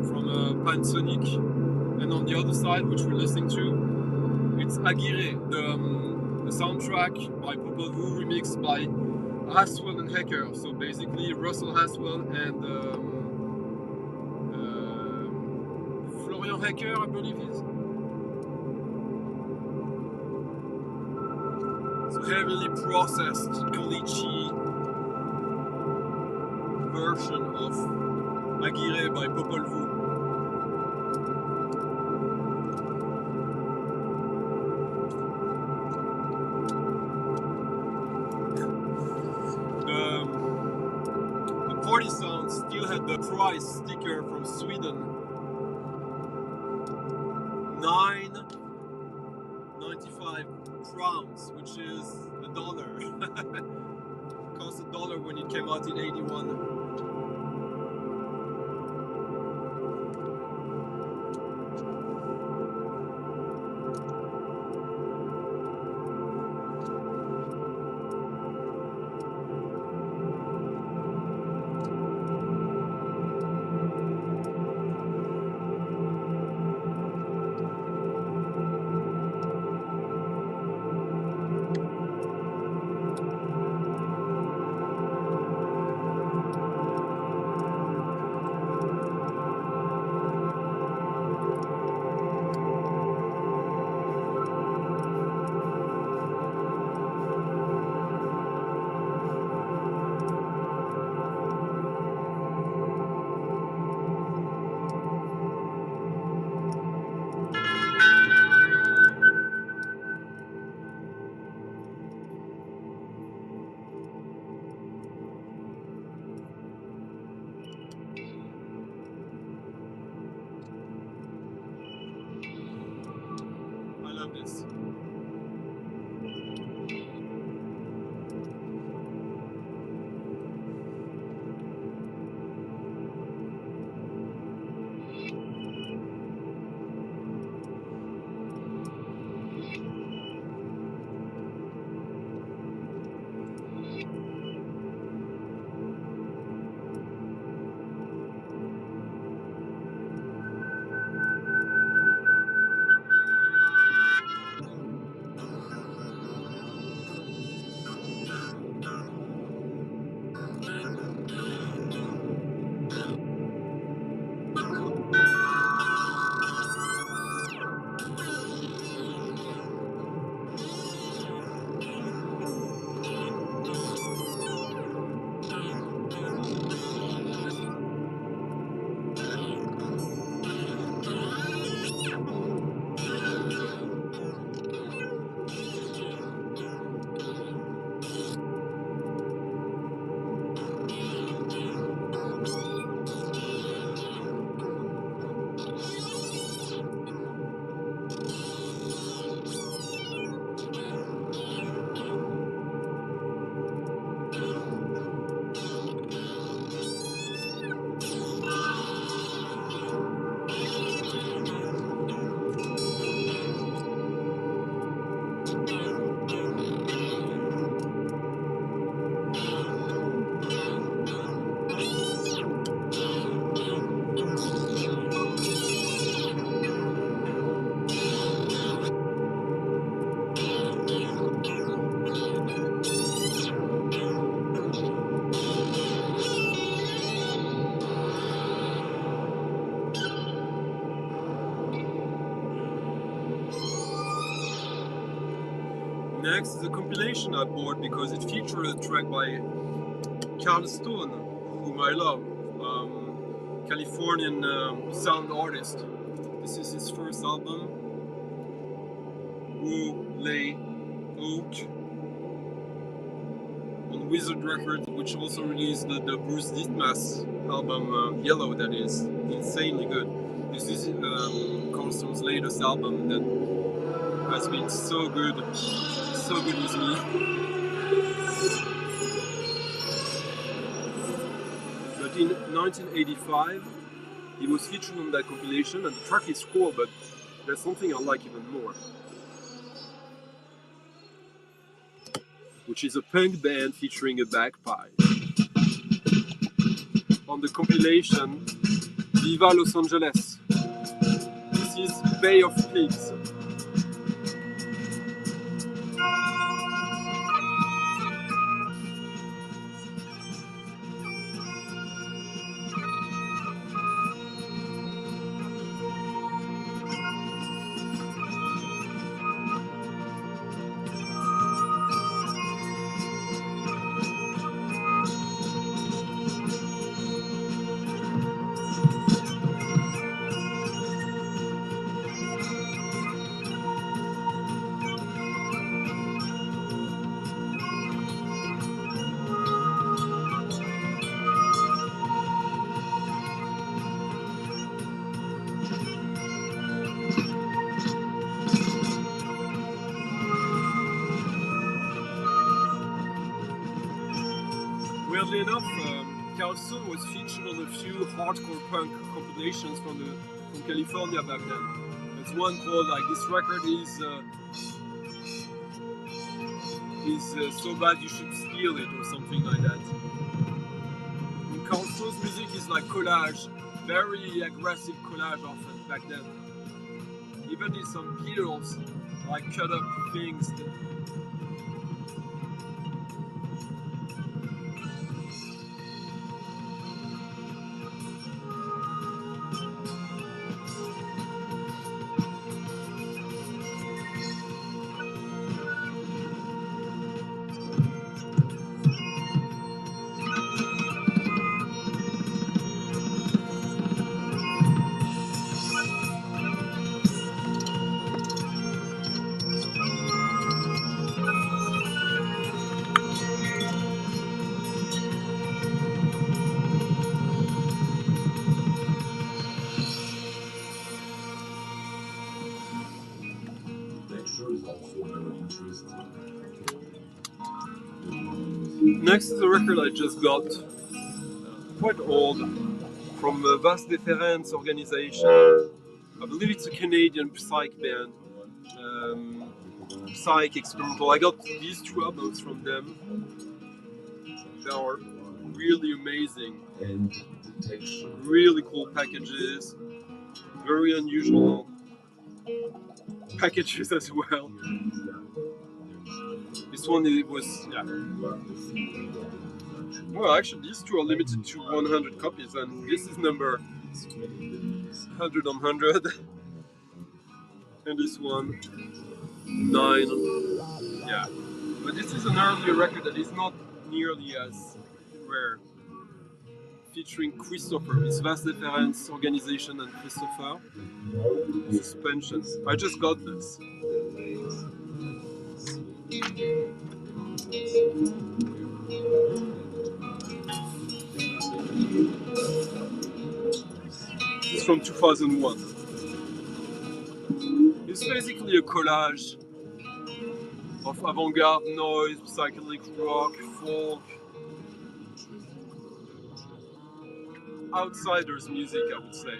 from Pansonic, and on the other side, which we're listening to, it's Aguirre, the soundtrack by Popol Vuh remixed by Haswell and Hecker. So basically Russell Haswell and Florian Hecker, I believe is. So heavily processed, glitchy version of Aguirre by Popol Vuh. The party sound still had the price sticker from Sweden. 9.95 crowns, which is $1. Cost $1 when it came out in '81. I love this. Next is a compilation I bought because it featured a track by Carl Stone, whom I love, Californian sound artist. This is his first album, Wu Lei Oak, on Wizard Records, which also released the Bruce Dittmas album, Yellow, that is insanely good. This is Carl Stone's latest album that has been so good with me. But in 1985, he was featured on that compilation, and the track is cool, but there's something I like even more, which is a punk band featuring a bagpipe. On the compilation, Viva Los Angeles. This is Bay of Pigs. Weirdly enough, Carl Stone was featured on a few hardcore punk compilations from California back then. There's one called like "This record is so bad you should steal it" or something like that. And Carl Stone's music is like collage, very aggressive collage often back then. Even in some Beatles, like cut up things. Next is a record I just got, quite old, from the Vast Deference organization. I believe it's a Canadian psych band, psych experimental. I got these two albums from them. They are really amazing, really cool packages, very unusual packages as well. This one, it was, yeah. Well, actually, these two are limited to 100 copies, and this is number 100 on 100. And this one, 9. Yeah. But this is an earlier record that is not nearly as rare. Featuring Christopher, his Vast Deference organization, and Christopher. Suspensions. I just got this. It's from 2001. It's basically a collage of avant-garde noise, psychedelic rock, folk, outsiders music, I would say.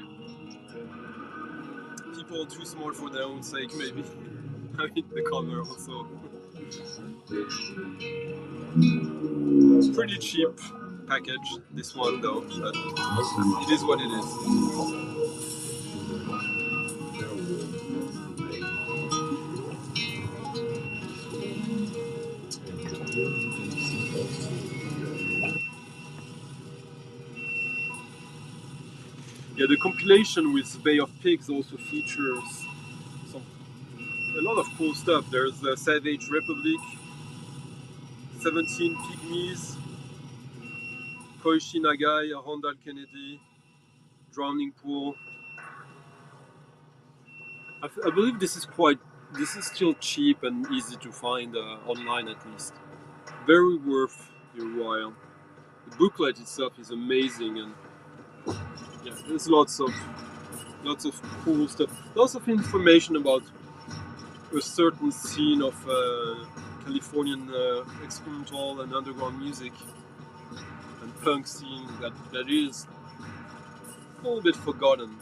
People too smart for their own sake, maybe. I mean, the cover also. Pretty cheap package, this one though, but it is what it is. Yeah, the compilation with Bay of Pigs also features some a lot of cool stuff. There's the Savage Republic, 17 Pygmies, Koichi Nagai, Randall Kennedy, Drowning Pool. I believe this is still cheap and easy to find online, at least. Very worth your while. The booklet itself is amazing, and yeah, there's lots of cool stuff, lots of information about a certain scene of Californian experimental and underground music and punk scene that is a little bit forgotten.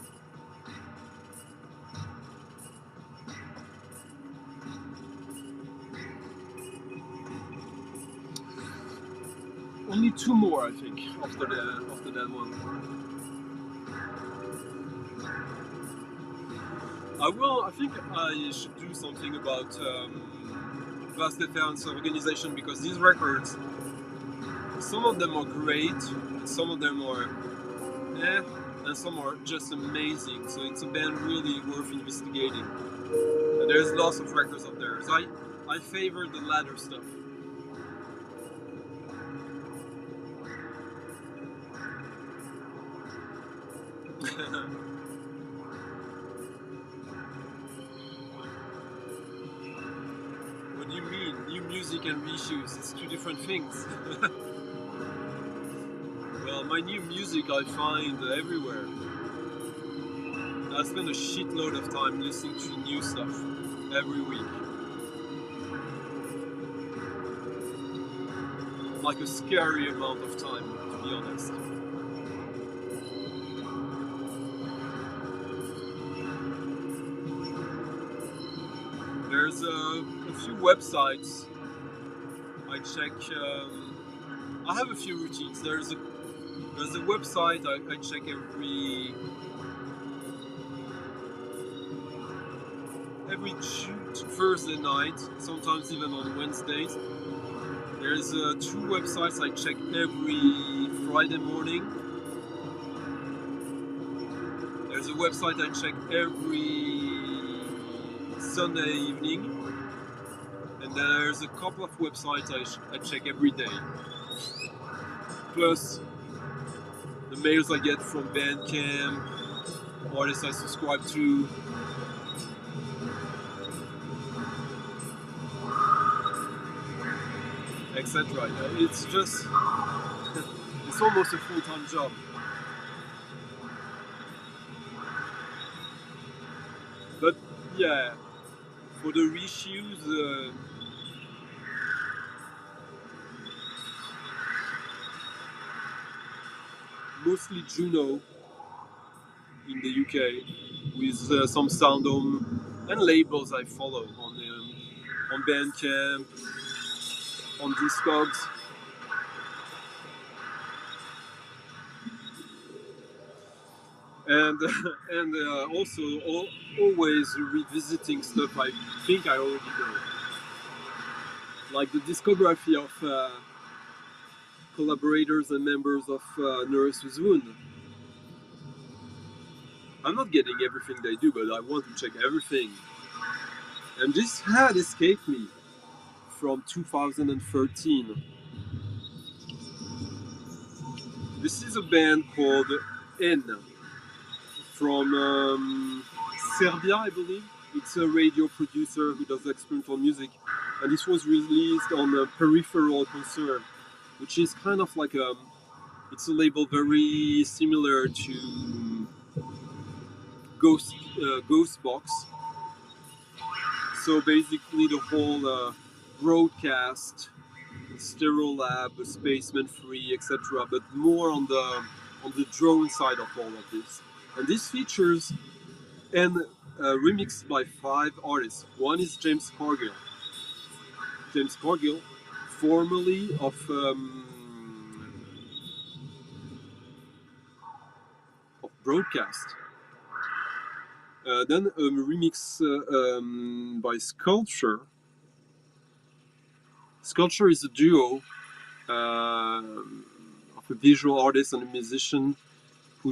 Only two more, I think, after that one. I think I should do something about Vast Defense organization, because these records, some of them are great, and some of them are and some are just amazing. So it's a band really worth investigating. And there's lots of records up there. So I favor the latter stuff. What do you mean? New music and reissues, it's two different things. Well, my new music I find everywhere. I spend a shitload of time listening to new stuff every week. Like a scary amount of time, to be honest. There's a few websites I check. I have a few routines. There's a website I check every Thursday night, sometimes even on Wednesdays. There's two websites I check every Friday morning. There's a website I check every Sunday evening. And there's a couple of websites I check every day. Plus the mails I get from Bandcamp, artists I subscribe to. Etc. It's just, it's almost a full-time job. But yeah, for the reissues, mostly Juno in the UK, with some Soundhome and labels I follow on Bandcamp, on Discogs. And also always revisiting stuff I think I already know, like the discography of collaborators and members of Nurse with Wound. I'm not getting everything they do, but I want to check everything. And this had escaped me from 2013. This is a band called N from Serbia, I believe. It's a radio producer who does experimental music, and this was released on a Peripheral Concert, which is kind of like it's a label very similar to Ghost Box. So basically the whole broadcast, Stereolab, Spaceman Free, etc., but more on the drone side of all of this. And this features remixed by 5 artists. One is James Cargill. James Cargill, formerly of Broadcast. Then a remix by Sculpture. Sculpture is a duo of a visual artist and a musician who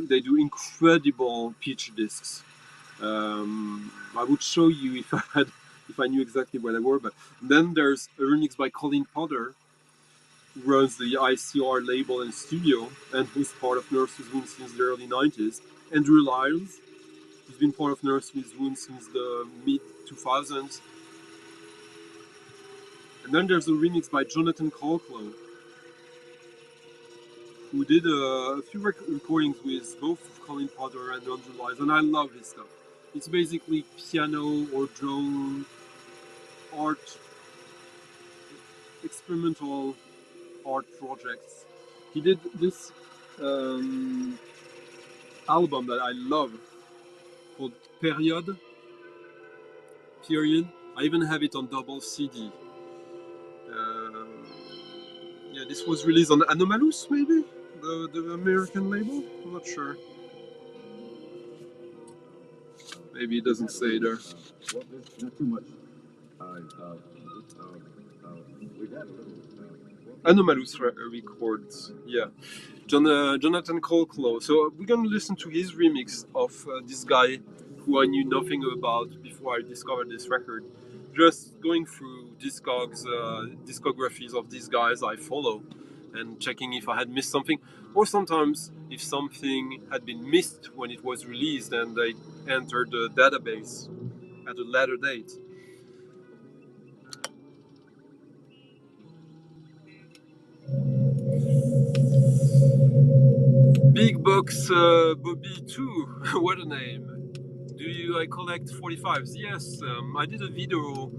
they do incredible pitch discs. I would show you if I knew exactly where they were. But then there's a remix by Colin Potter, who runs the ICR label and studio, and who's part of Nurse's Wound since the early 90s. Andrew Lyles, who's been part of Nurse's Wound since the mid 2000s. And then there's a remix by Jonathan Colclough, who did a few recordings with both Colin Potter and Andrew Lyles, and I love his stuff. It's basically piano or drone art, experimental art projects. He did this album that I love called Period. I even have it on double CD. Yeah, this was released on Anomalous, maybe? The American label? I'm not sure. Maybe it doesn't say there.
Well, there's not too much. We've had a little.
Anomalous Records, yeah. Jonathan Colclough. So we're gonna listen to his remix of this guy who I knew nothing about before I discovered this record. Just going through discographies of these guys I follow and checking if I had missed something, or sometimes if something had been missed when it was released and they entered the database at a later date. Big Box Bobby 2, what a name. I collect 45s? Yes, I did a video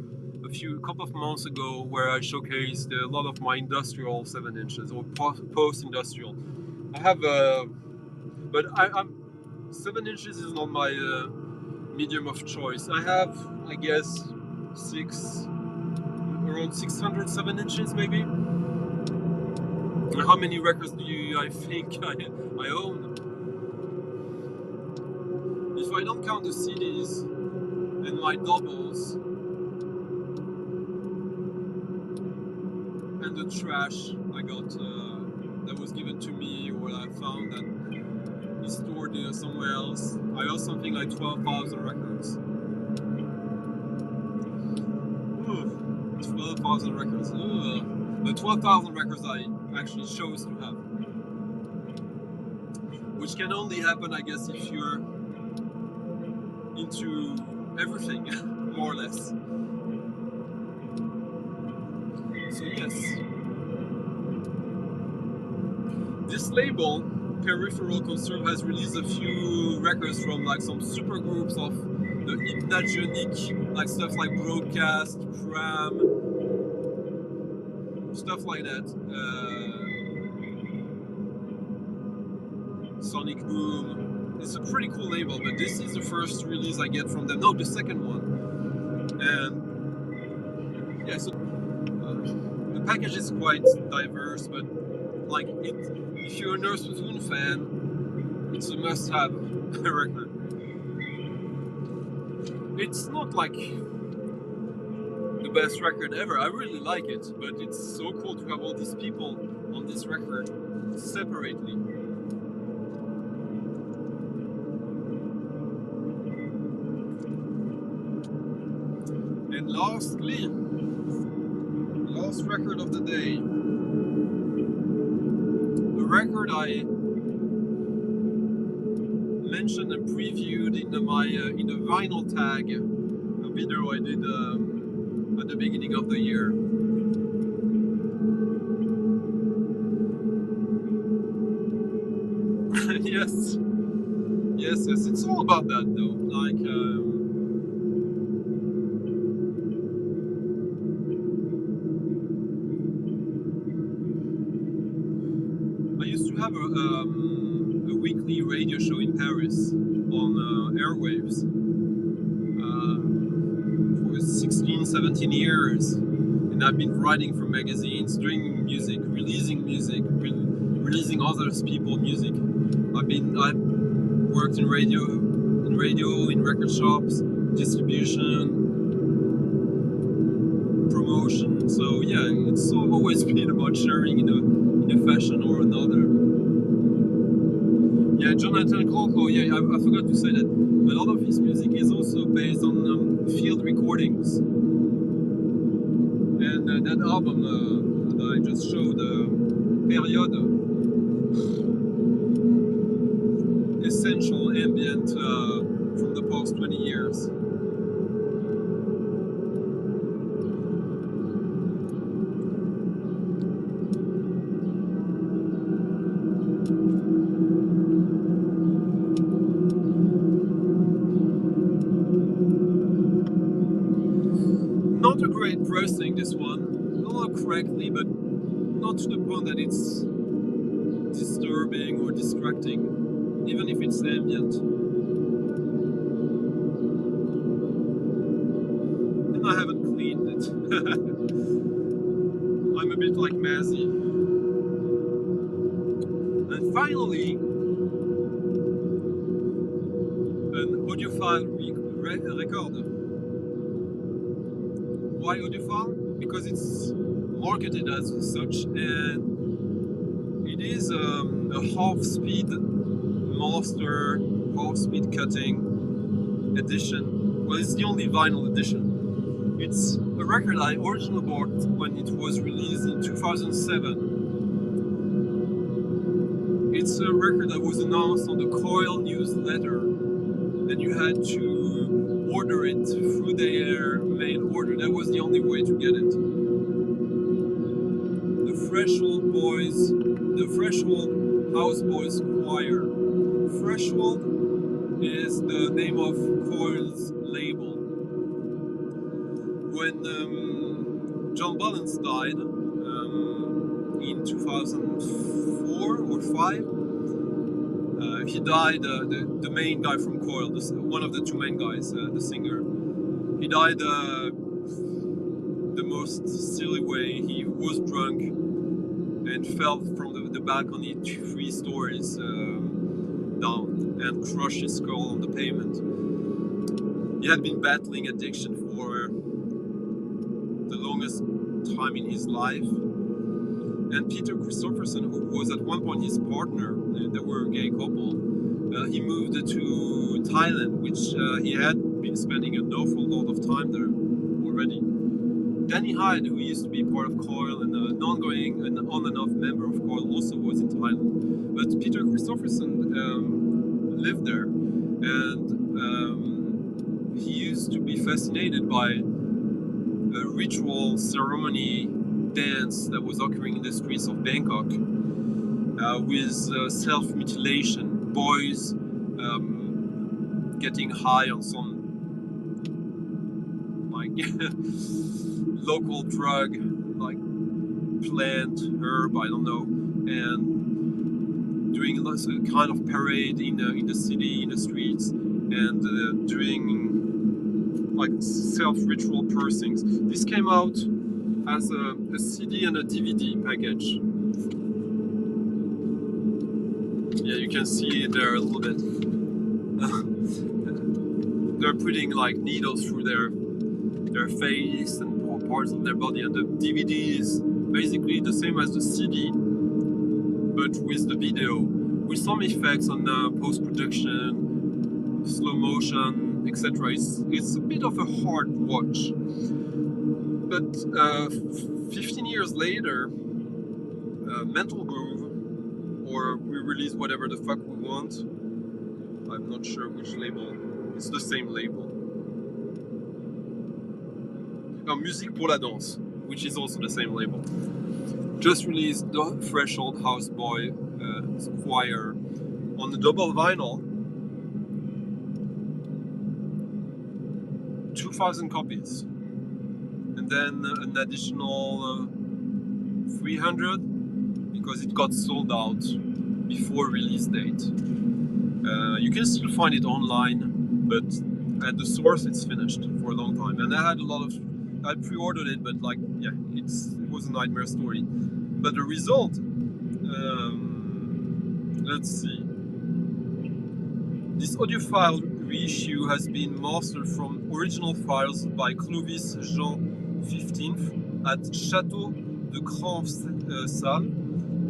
a couple of months ago where I showcased a lot of my industrial 7 inches or post-industrial. I have but I'm 7 inches is not my medium of choice. I have, I guess, around 600 7 inches maybe. How many records do I think I own? If I don't count the CDs and my doubles and the trash I got that was given to me or I found that is stored somewhere else, I got something like 12,000 records. 12,000 records. The 12,000 records I actually chose to have. Which can only happen, I guess, if you're into everything, more or less. So yes, this label, Peripheral Concern, has released a few records from like some super groups of the hypnagionic, like stuff like Broadcast, Pram, stuff like that. Sonic Boom. It's a pretty cool label, but this is the first release I get from them. No, the second one. And yeah, so the package is quite diverse, but like if you're a Nurse with Wound fan, it's a must-have record. It's not like the best record ever. I really like it, but it's so cool to have all these people on this record separately. And lastly, last record of the day, a record I mentioned and previewed in the vinyl tag, a video I did at the beginning of the year. yes, it's all about that though. Like I used to have a weekly radio show in Paris on airwaves for 16, 17 years. And I've been writing for magazines, doing music, releasing music, releasing other people's music. I've worked in radio, in record shops, distribution, promotion. So yeah, it's always been about sharing in a fashion or another. Yeah, Jonathan Croco, yeah, I forgot to say that a lot of his music is also based on field recordings. And that album that I just showed, Period, essential ambient from the past 20 years. Not a great pressing, this one. A little crackly, but not to the point that it's disturbing or distracting, even if it's ambient. And I haven't cleaned it. I'm a bit like Mazzy. And finally, an audiophile record. Why audiophile? Because it's marketed as such, and it is a half-speed master, half-speed cutting edition. Well, it's the only vinyl edition. It's a record I originally bought when it was released in 2007. It's a record that was announced on the Coil newsletter, and you had to order it through their mail order. That was the only way to get it. The Threshold House Boys Choir. Threshold is the name of Coil's label. When John Balance died in 2004 or 5, he died, the main guy from Coil, one of the two main guys, the singer. He died the most silly way. He was drunk and fell from the balcony 3 stories down and crushed his skull on the pavement. He had been battling addiction for the longest time in his life. And Peter Christopherson, who was at one point his partner, they were a gay couple, he moved to Thailand, which he had been spending an awful lot of time there already. Danny Hyde, who used to be part of Coil and an ongoing and on and off member of Coil, also was in Thailand. But Peter Christopherson lived there, and he used to be fascinated by a ritual ceremony dance that was occurring in the streets of Bangkok with self-mutilation, boys getting high on some like local drug, like plant, herb, I don't know, and doing a kind of parade in the city, in the streets, and doing like self-ritual piercings. This came out as a CD and a DVD package. Yeah, you can see it there a little bit. They're putting like needles through their face and parts of their body, and the DVD is basically the same as the CD, but with the video, with some effects on post-production, slow motion, etc. It's a bit of a hard watch. But 15 years later, Mental Groove, or we release whatever the fuck we want, I'm not sure which label, it's the same label. Musique pour la Danse, which is also the same label, just released the Threshold House Boy Choir on the double vinyl, 2,000 copies. And then an additional 300 because it got sold out before release date. You can still find it online, but at the source it's finished for a long time. And I pre-ordered it, but like, yeah, it was a nightmare story. But the result, let's see. This audiophile reissue has been mastered from original files by Clovis Jean 15th at Château de Grand Salle,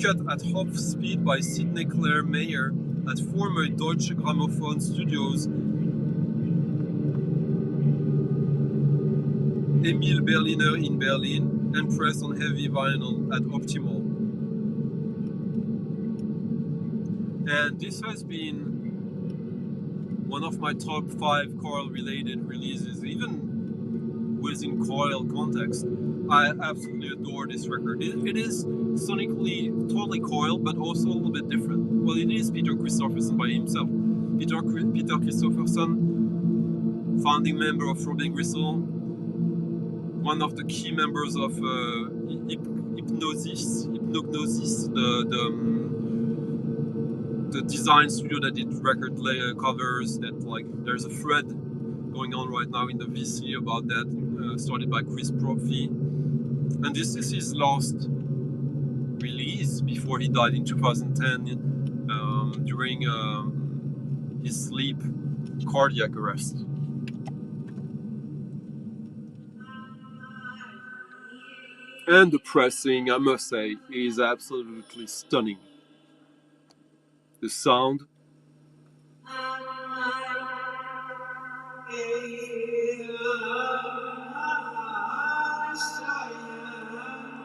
cut at half speed by Sidney Claire Mayer at former Deutsche Grammophon studios, Emil Berliner in Berlin, and pressed on heavy vinyl at Optimal. And this has been one of my top 5 Coil related releases, even within Coil context. I absolutely adore this record. It is sonically totally Coil, but also a little bit different. Well, it is Peter Christopherson by himself. Peter Christopherson, founding member of Throbbing Gristle, one of the key members of Hypnosis, the design studio that did record layer covers. That like there's a thread going on right now in the VC about that, started by Chris Prophy, and this is his last release before he died in 2010 during his sleep cardiac arrest. And the pressing, I must say, is absolutely stunning. The sound,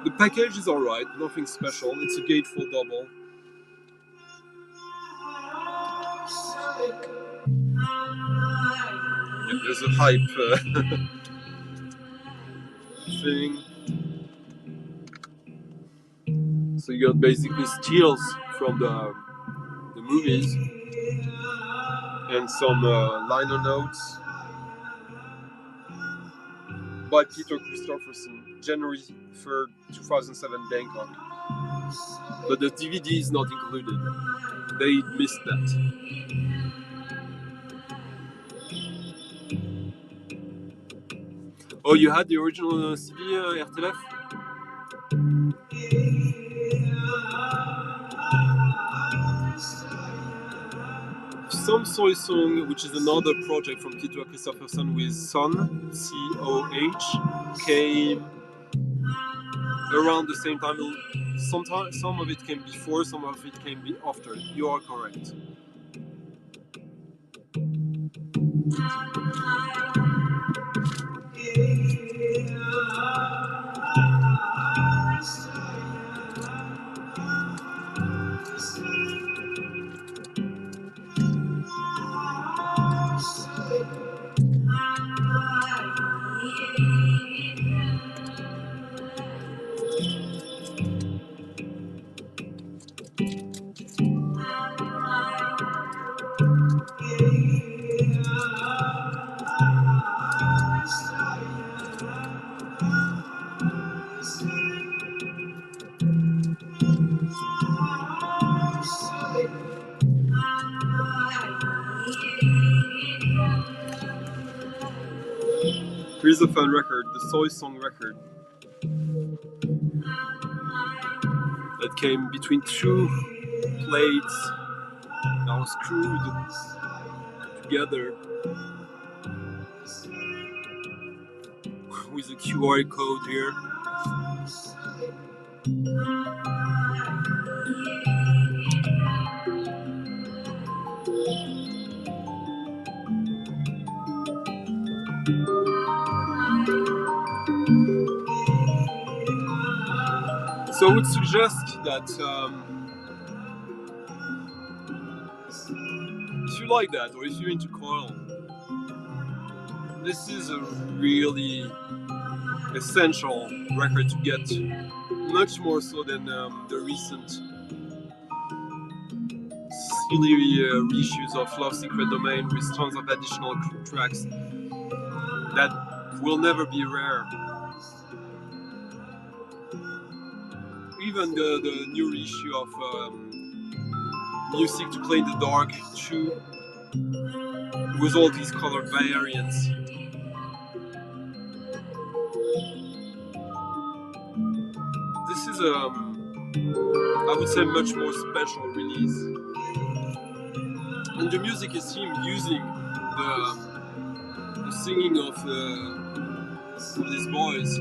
the package is alright, nothing special. It's a gatefold double. Yeah, there's a hype thing. So you got basically stills from the movies and some liner notes by Peter Christopherson, January 3rd, 2007, Bangkok. But the DVD is not included. They missed that. Oh, you had the original CD, RTLF? Some Soy Song, which is another project from Peter Christopherson with Son, C-O-H, came around the same time. Some of it came before, some of it came after. You are correct. Here's a fun record, the Soy Song record. That came between 2 plates that was screwed together with a QR code here. So I would suggest that if you like that, or if you're into Coil, this is a really essential record to get, much more so than the recent silly reissues of Love Secret Domain with tons of additional tracks that will never be rare. Even the new reissue of Music to Play in the Dark 2 with all these color variants. This is I would say much more special release. And the music is him using the singing of these boys,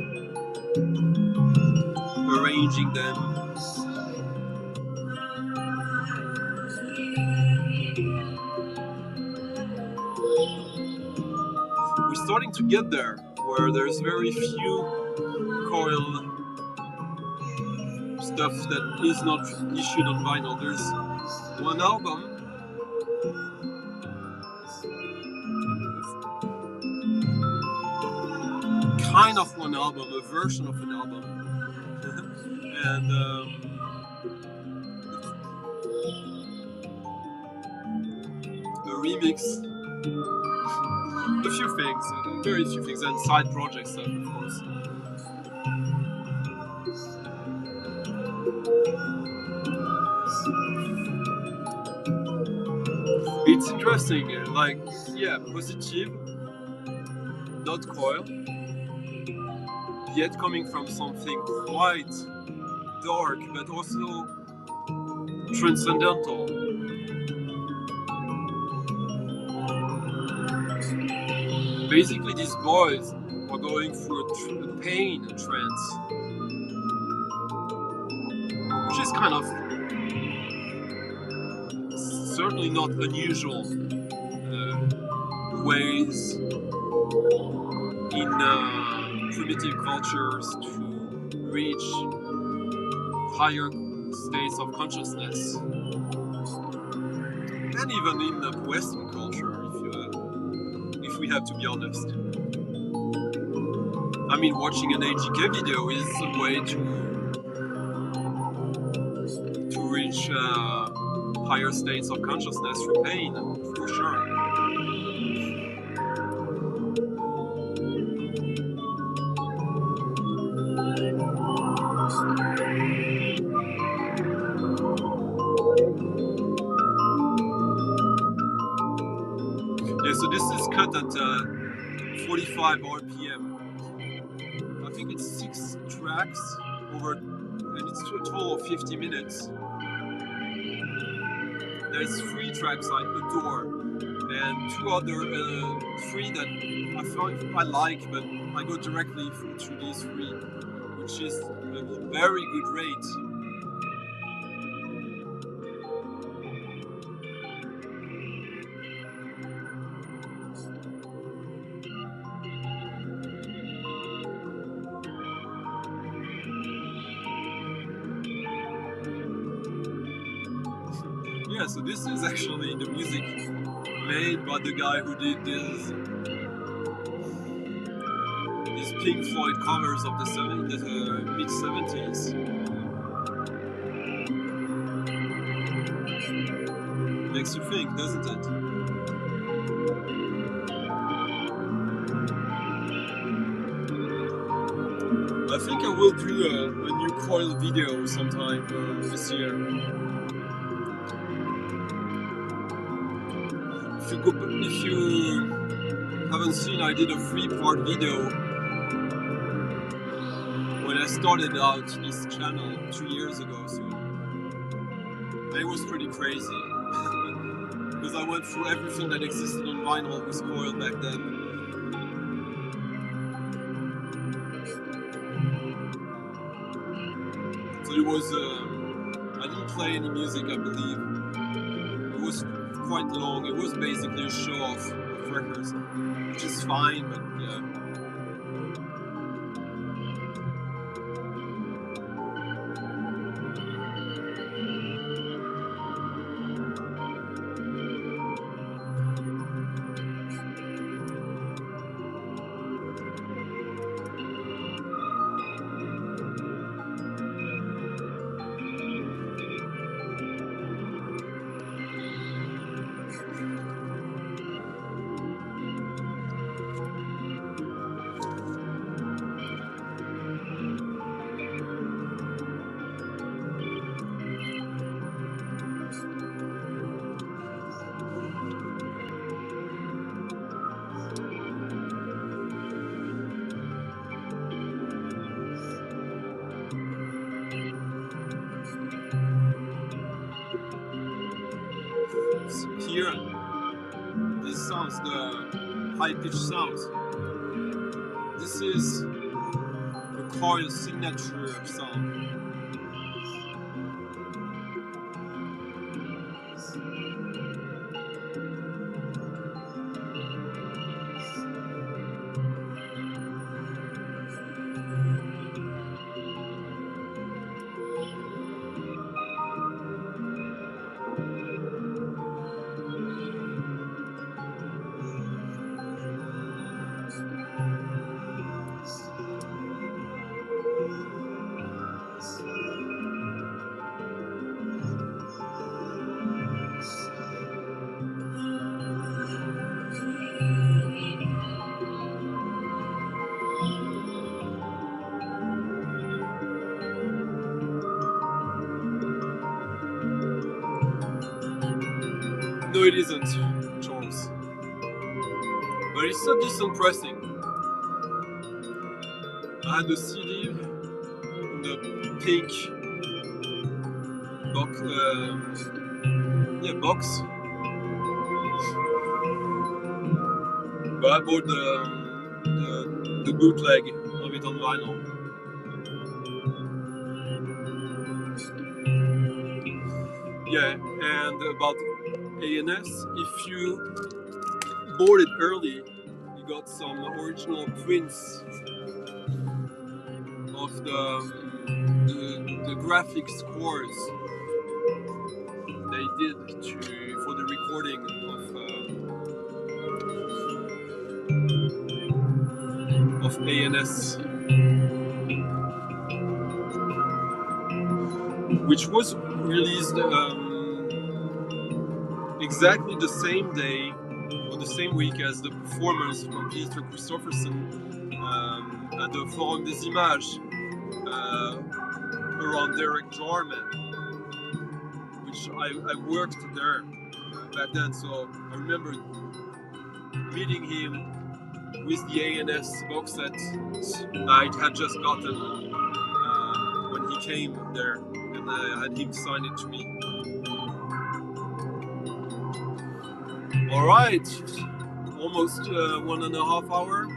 arranging them. starting to get there, where there's very few coil stuff that is not issued on vinyl. There's one album, kind of one album, a version of an album, and a remix, a few things, very few things, and side project stuff, of course. It's interesting, like, yeah, positive, not coil, yet coming from something quite dark, but also transcendental. Basically, these boys are going through a pain trance, which is kind of certainly not unusual ways in primitive cultures to reach higher states of consciousness, and even in the Western culture, if we have to be honest. I mean, watching an AGK video is a way to reach higher states of consciousness through pain, for sure. Yeah, so this is cut at 45 RPM. I think it's 6 tracks over, and it's a total of 50 minutes. There's 3 tracks I adore, and 2 other 3 that I like, but I go directly through these 3, which is a very good rate. Yeah, so this is actually the music made by the guy who did these Pink Floyd covers of the mid-70s. Makes you think, doesn't it? I think I will do a new coil video sometime this year. If you haven't seen, I did a 3-part video when I started out this channel 2 years ago soon. And it was pretty crazy because I went through everything that existed on vinyl with coil back then. So it was, I didn't play any music, I believe. It was quite long. It was basically a show off of records, which is fine, but yeah. Here, this sounds, the high-pitched sounds. This is the coil signature sound. No, it isn't, Charles. But it's a decent pressing. I had the CD in the pink box. Box. But I bought the bootleg of it on vinyl. Yeah, and about ANS, if you bought it early, you got some original prints of the graphic scores they did for the recording of ANS, which was released exactly the same day or the same week as the performance from Peter Christopherson at the Forum des Images around Derek Jarman, which I worked there back then, so I remember meeting him with the ANS box set I had just gotten when he came there, and I had him sign it to me. Alright, almost 1.5 hours.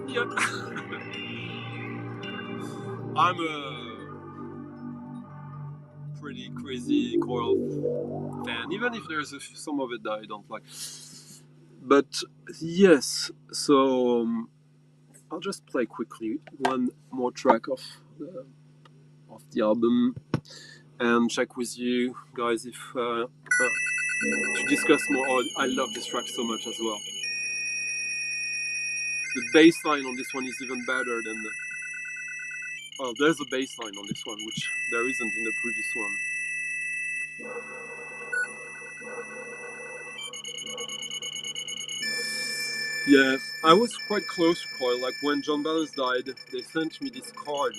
Yep. I'm a pretty crazy coil fan, even if there's some of it that I don't like. But yes, so I'll just play quickly one more track of the album and check with you guys if to discuss more. Oh, I love this track so much as well. The bass line on this one is even better than the... Oh, there's a bass line on this one, which there isn't in the previous one. Yeah, I was quite close to Coil. Like when John Balance died, they sent me this card.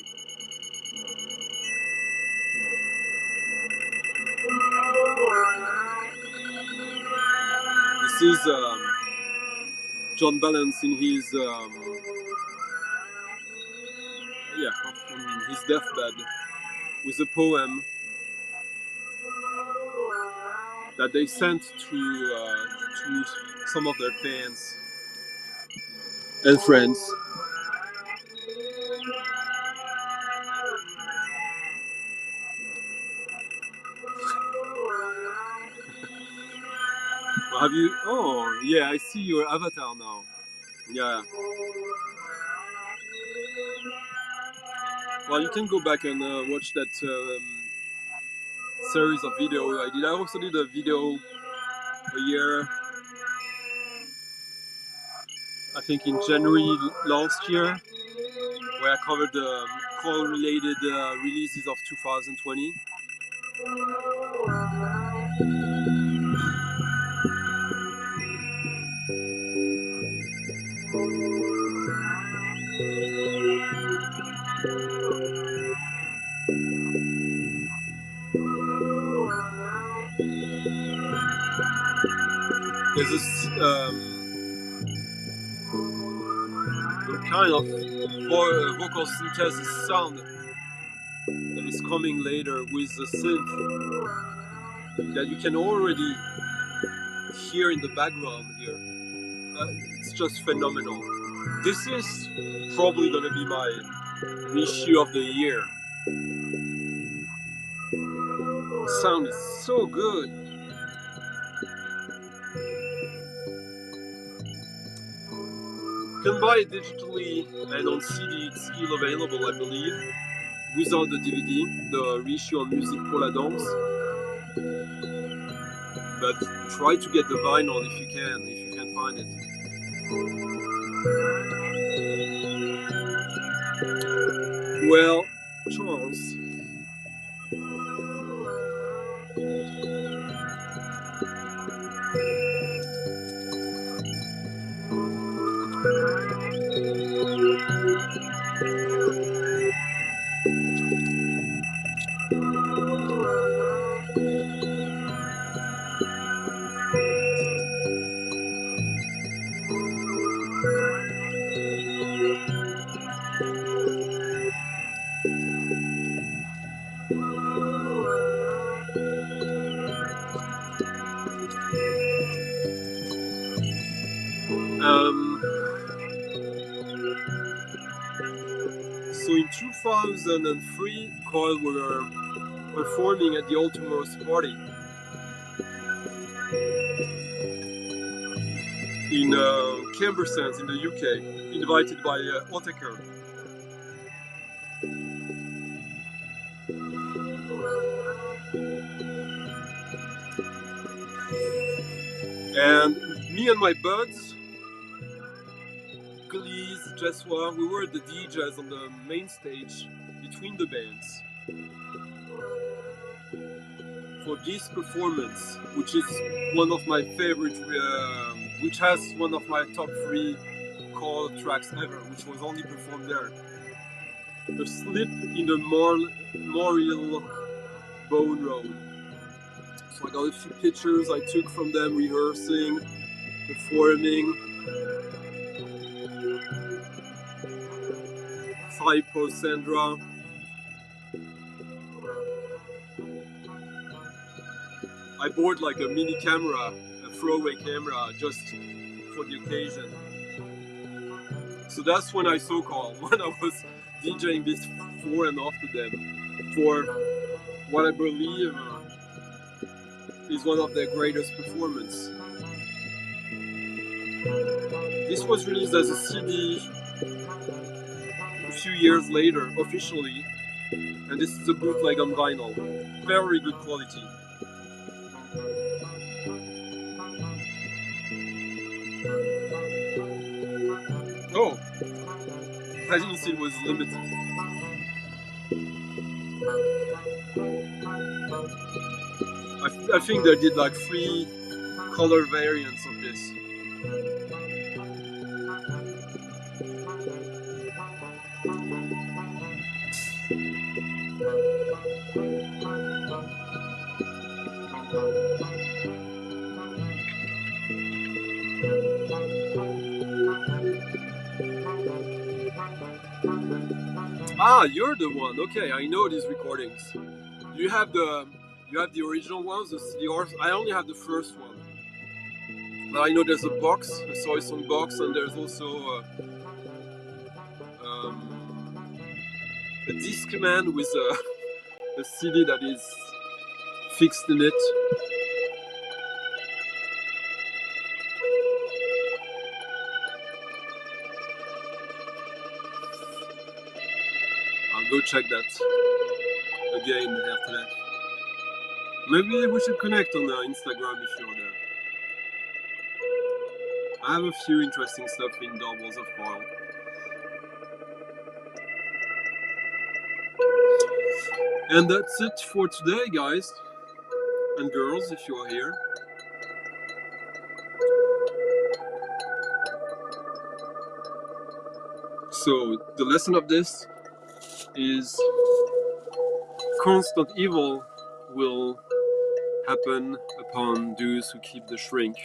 This is John Balance in his on his deathbed with a poem that they sent to some of their fans and friends. Have you? Oh, yeah, I see your avatar now. Yeah. Well, you can go back and watch that series of video I did. I also did a video a year, I think in January last year, where I covered the coil-related releases of 2020. There's this kind of vocal synthesis sound that is coming later with the synth that you can already hear in the background here. It's just phenomenal. This is probably gonna be my issue of the year. The sound is so good. You can buy it digitally and on CD. It's still available, I believe, without the DVD, the reissue on Musique pour la Danse. But try to get the vinyl if you can find it. Well, Charles. 2003, Coil were performing at the Ultimos party in Cumbersons in the UK, invited by Otaker. And me and my buds, Glees, Jeswa, we were the DJs on the main stage between the bands for this performance, which is one of my favorite, which has one of my top 3 Coil tracks ever, which was only performed there. The Slip in the Moriel Bone Road. So I got a few pictures I took from them rehearsing, performing. Typo Sandra. I bought like a mini camera, a throwaway camera, just for the occasion. So that's when I saw Coil, when I was DJing before and after them, for what I believe is one of their greatest performances. This was released as a CD a few years later, officially, and this is a bootleg on vinyl. Very good quality. Oh, I didn't see it was limited. I think they did like 3 color variants of this. Ah, you're the one. Okay, I know these recordings. You have the original ones, the CDRs. I only have the first one. But I know there's a box, a Soy Song box, and there's also a Discman with a CD that is fixed in it. I'll go check that again after that. Maybe we should connect on Instagram if you're there. I have a few interesting stuff in doubles of Coil. And that's it for today, guys and girls, if you are here. So the lesson of this is constant evil will happen upon those who keep the shrink.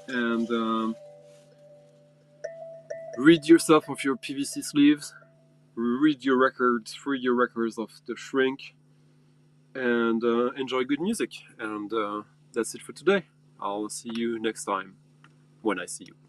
And rid yourself of your PVC sleeves, read your records of the shrink, and enjoy good music. And that's it for today. I'll see you next time, when I see you.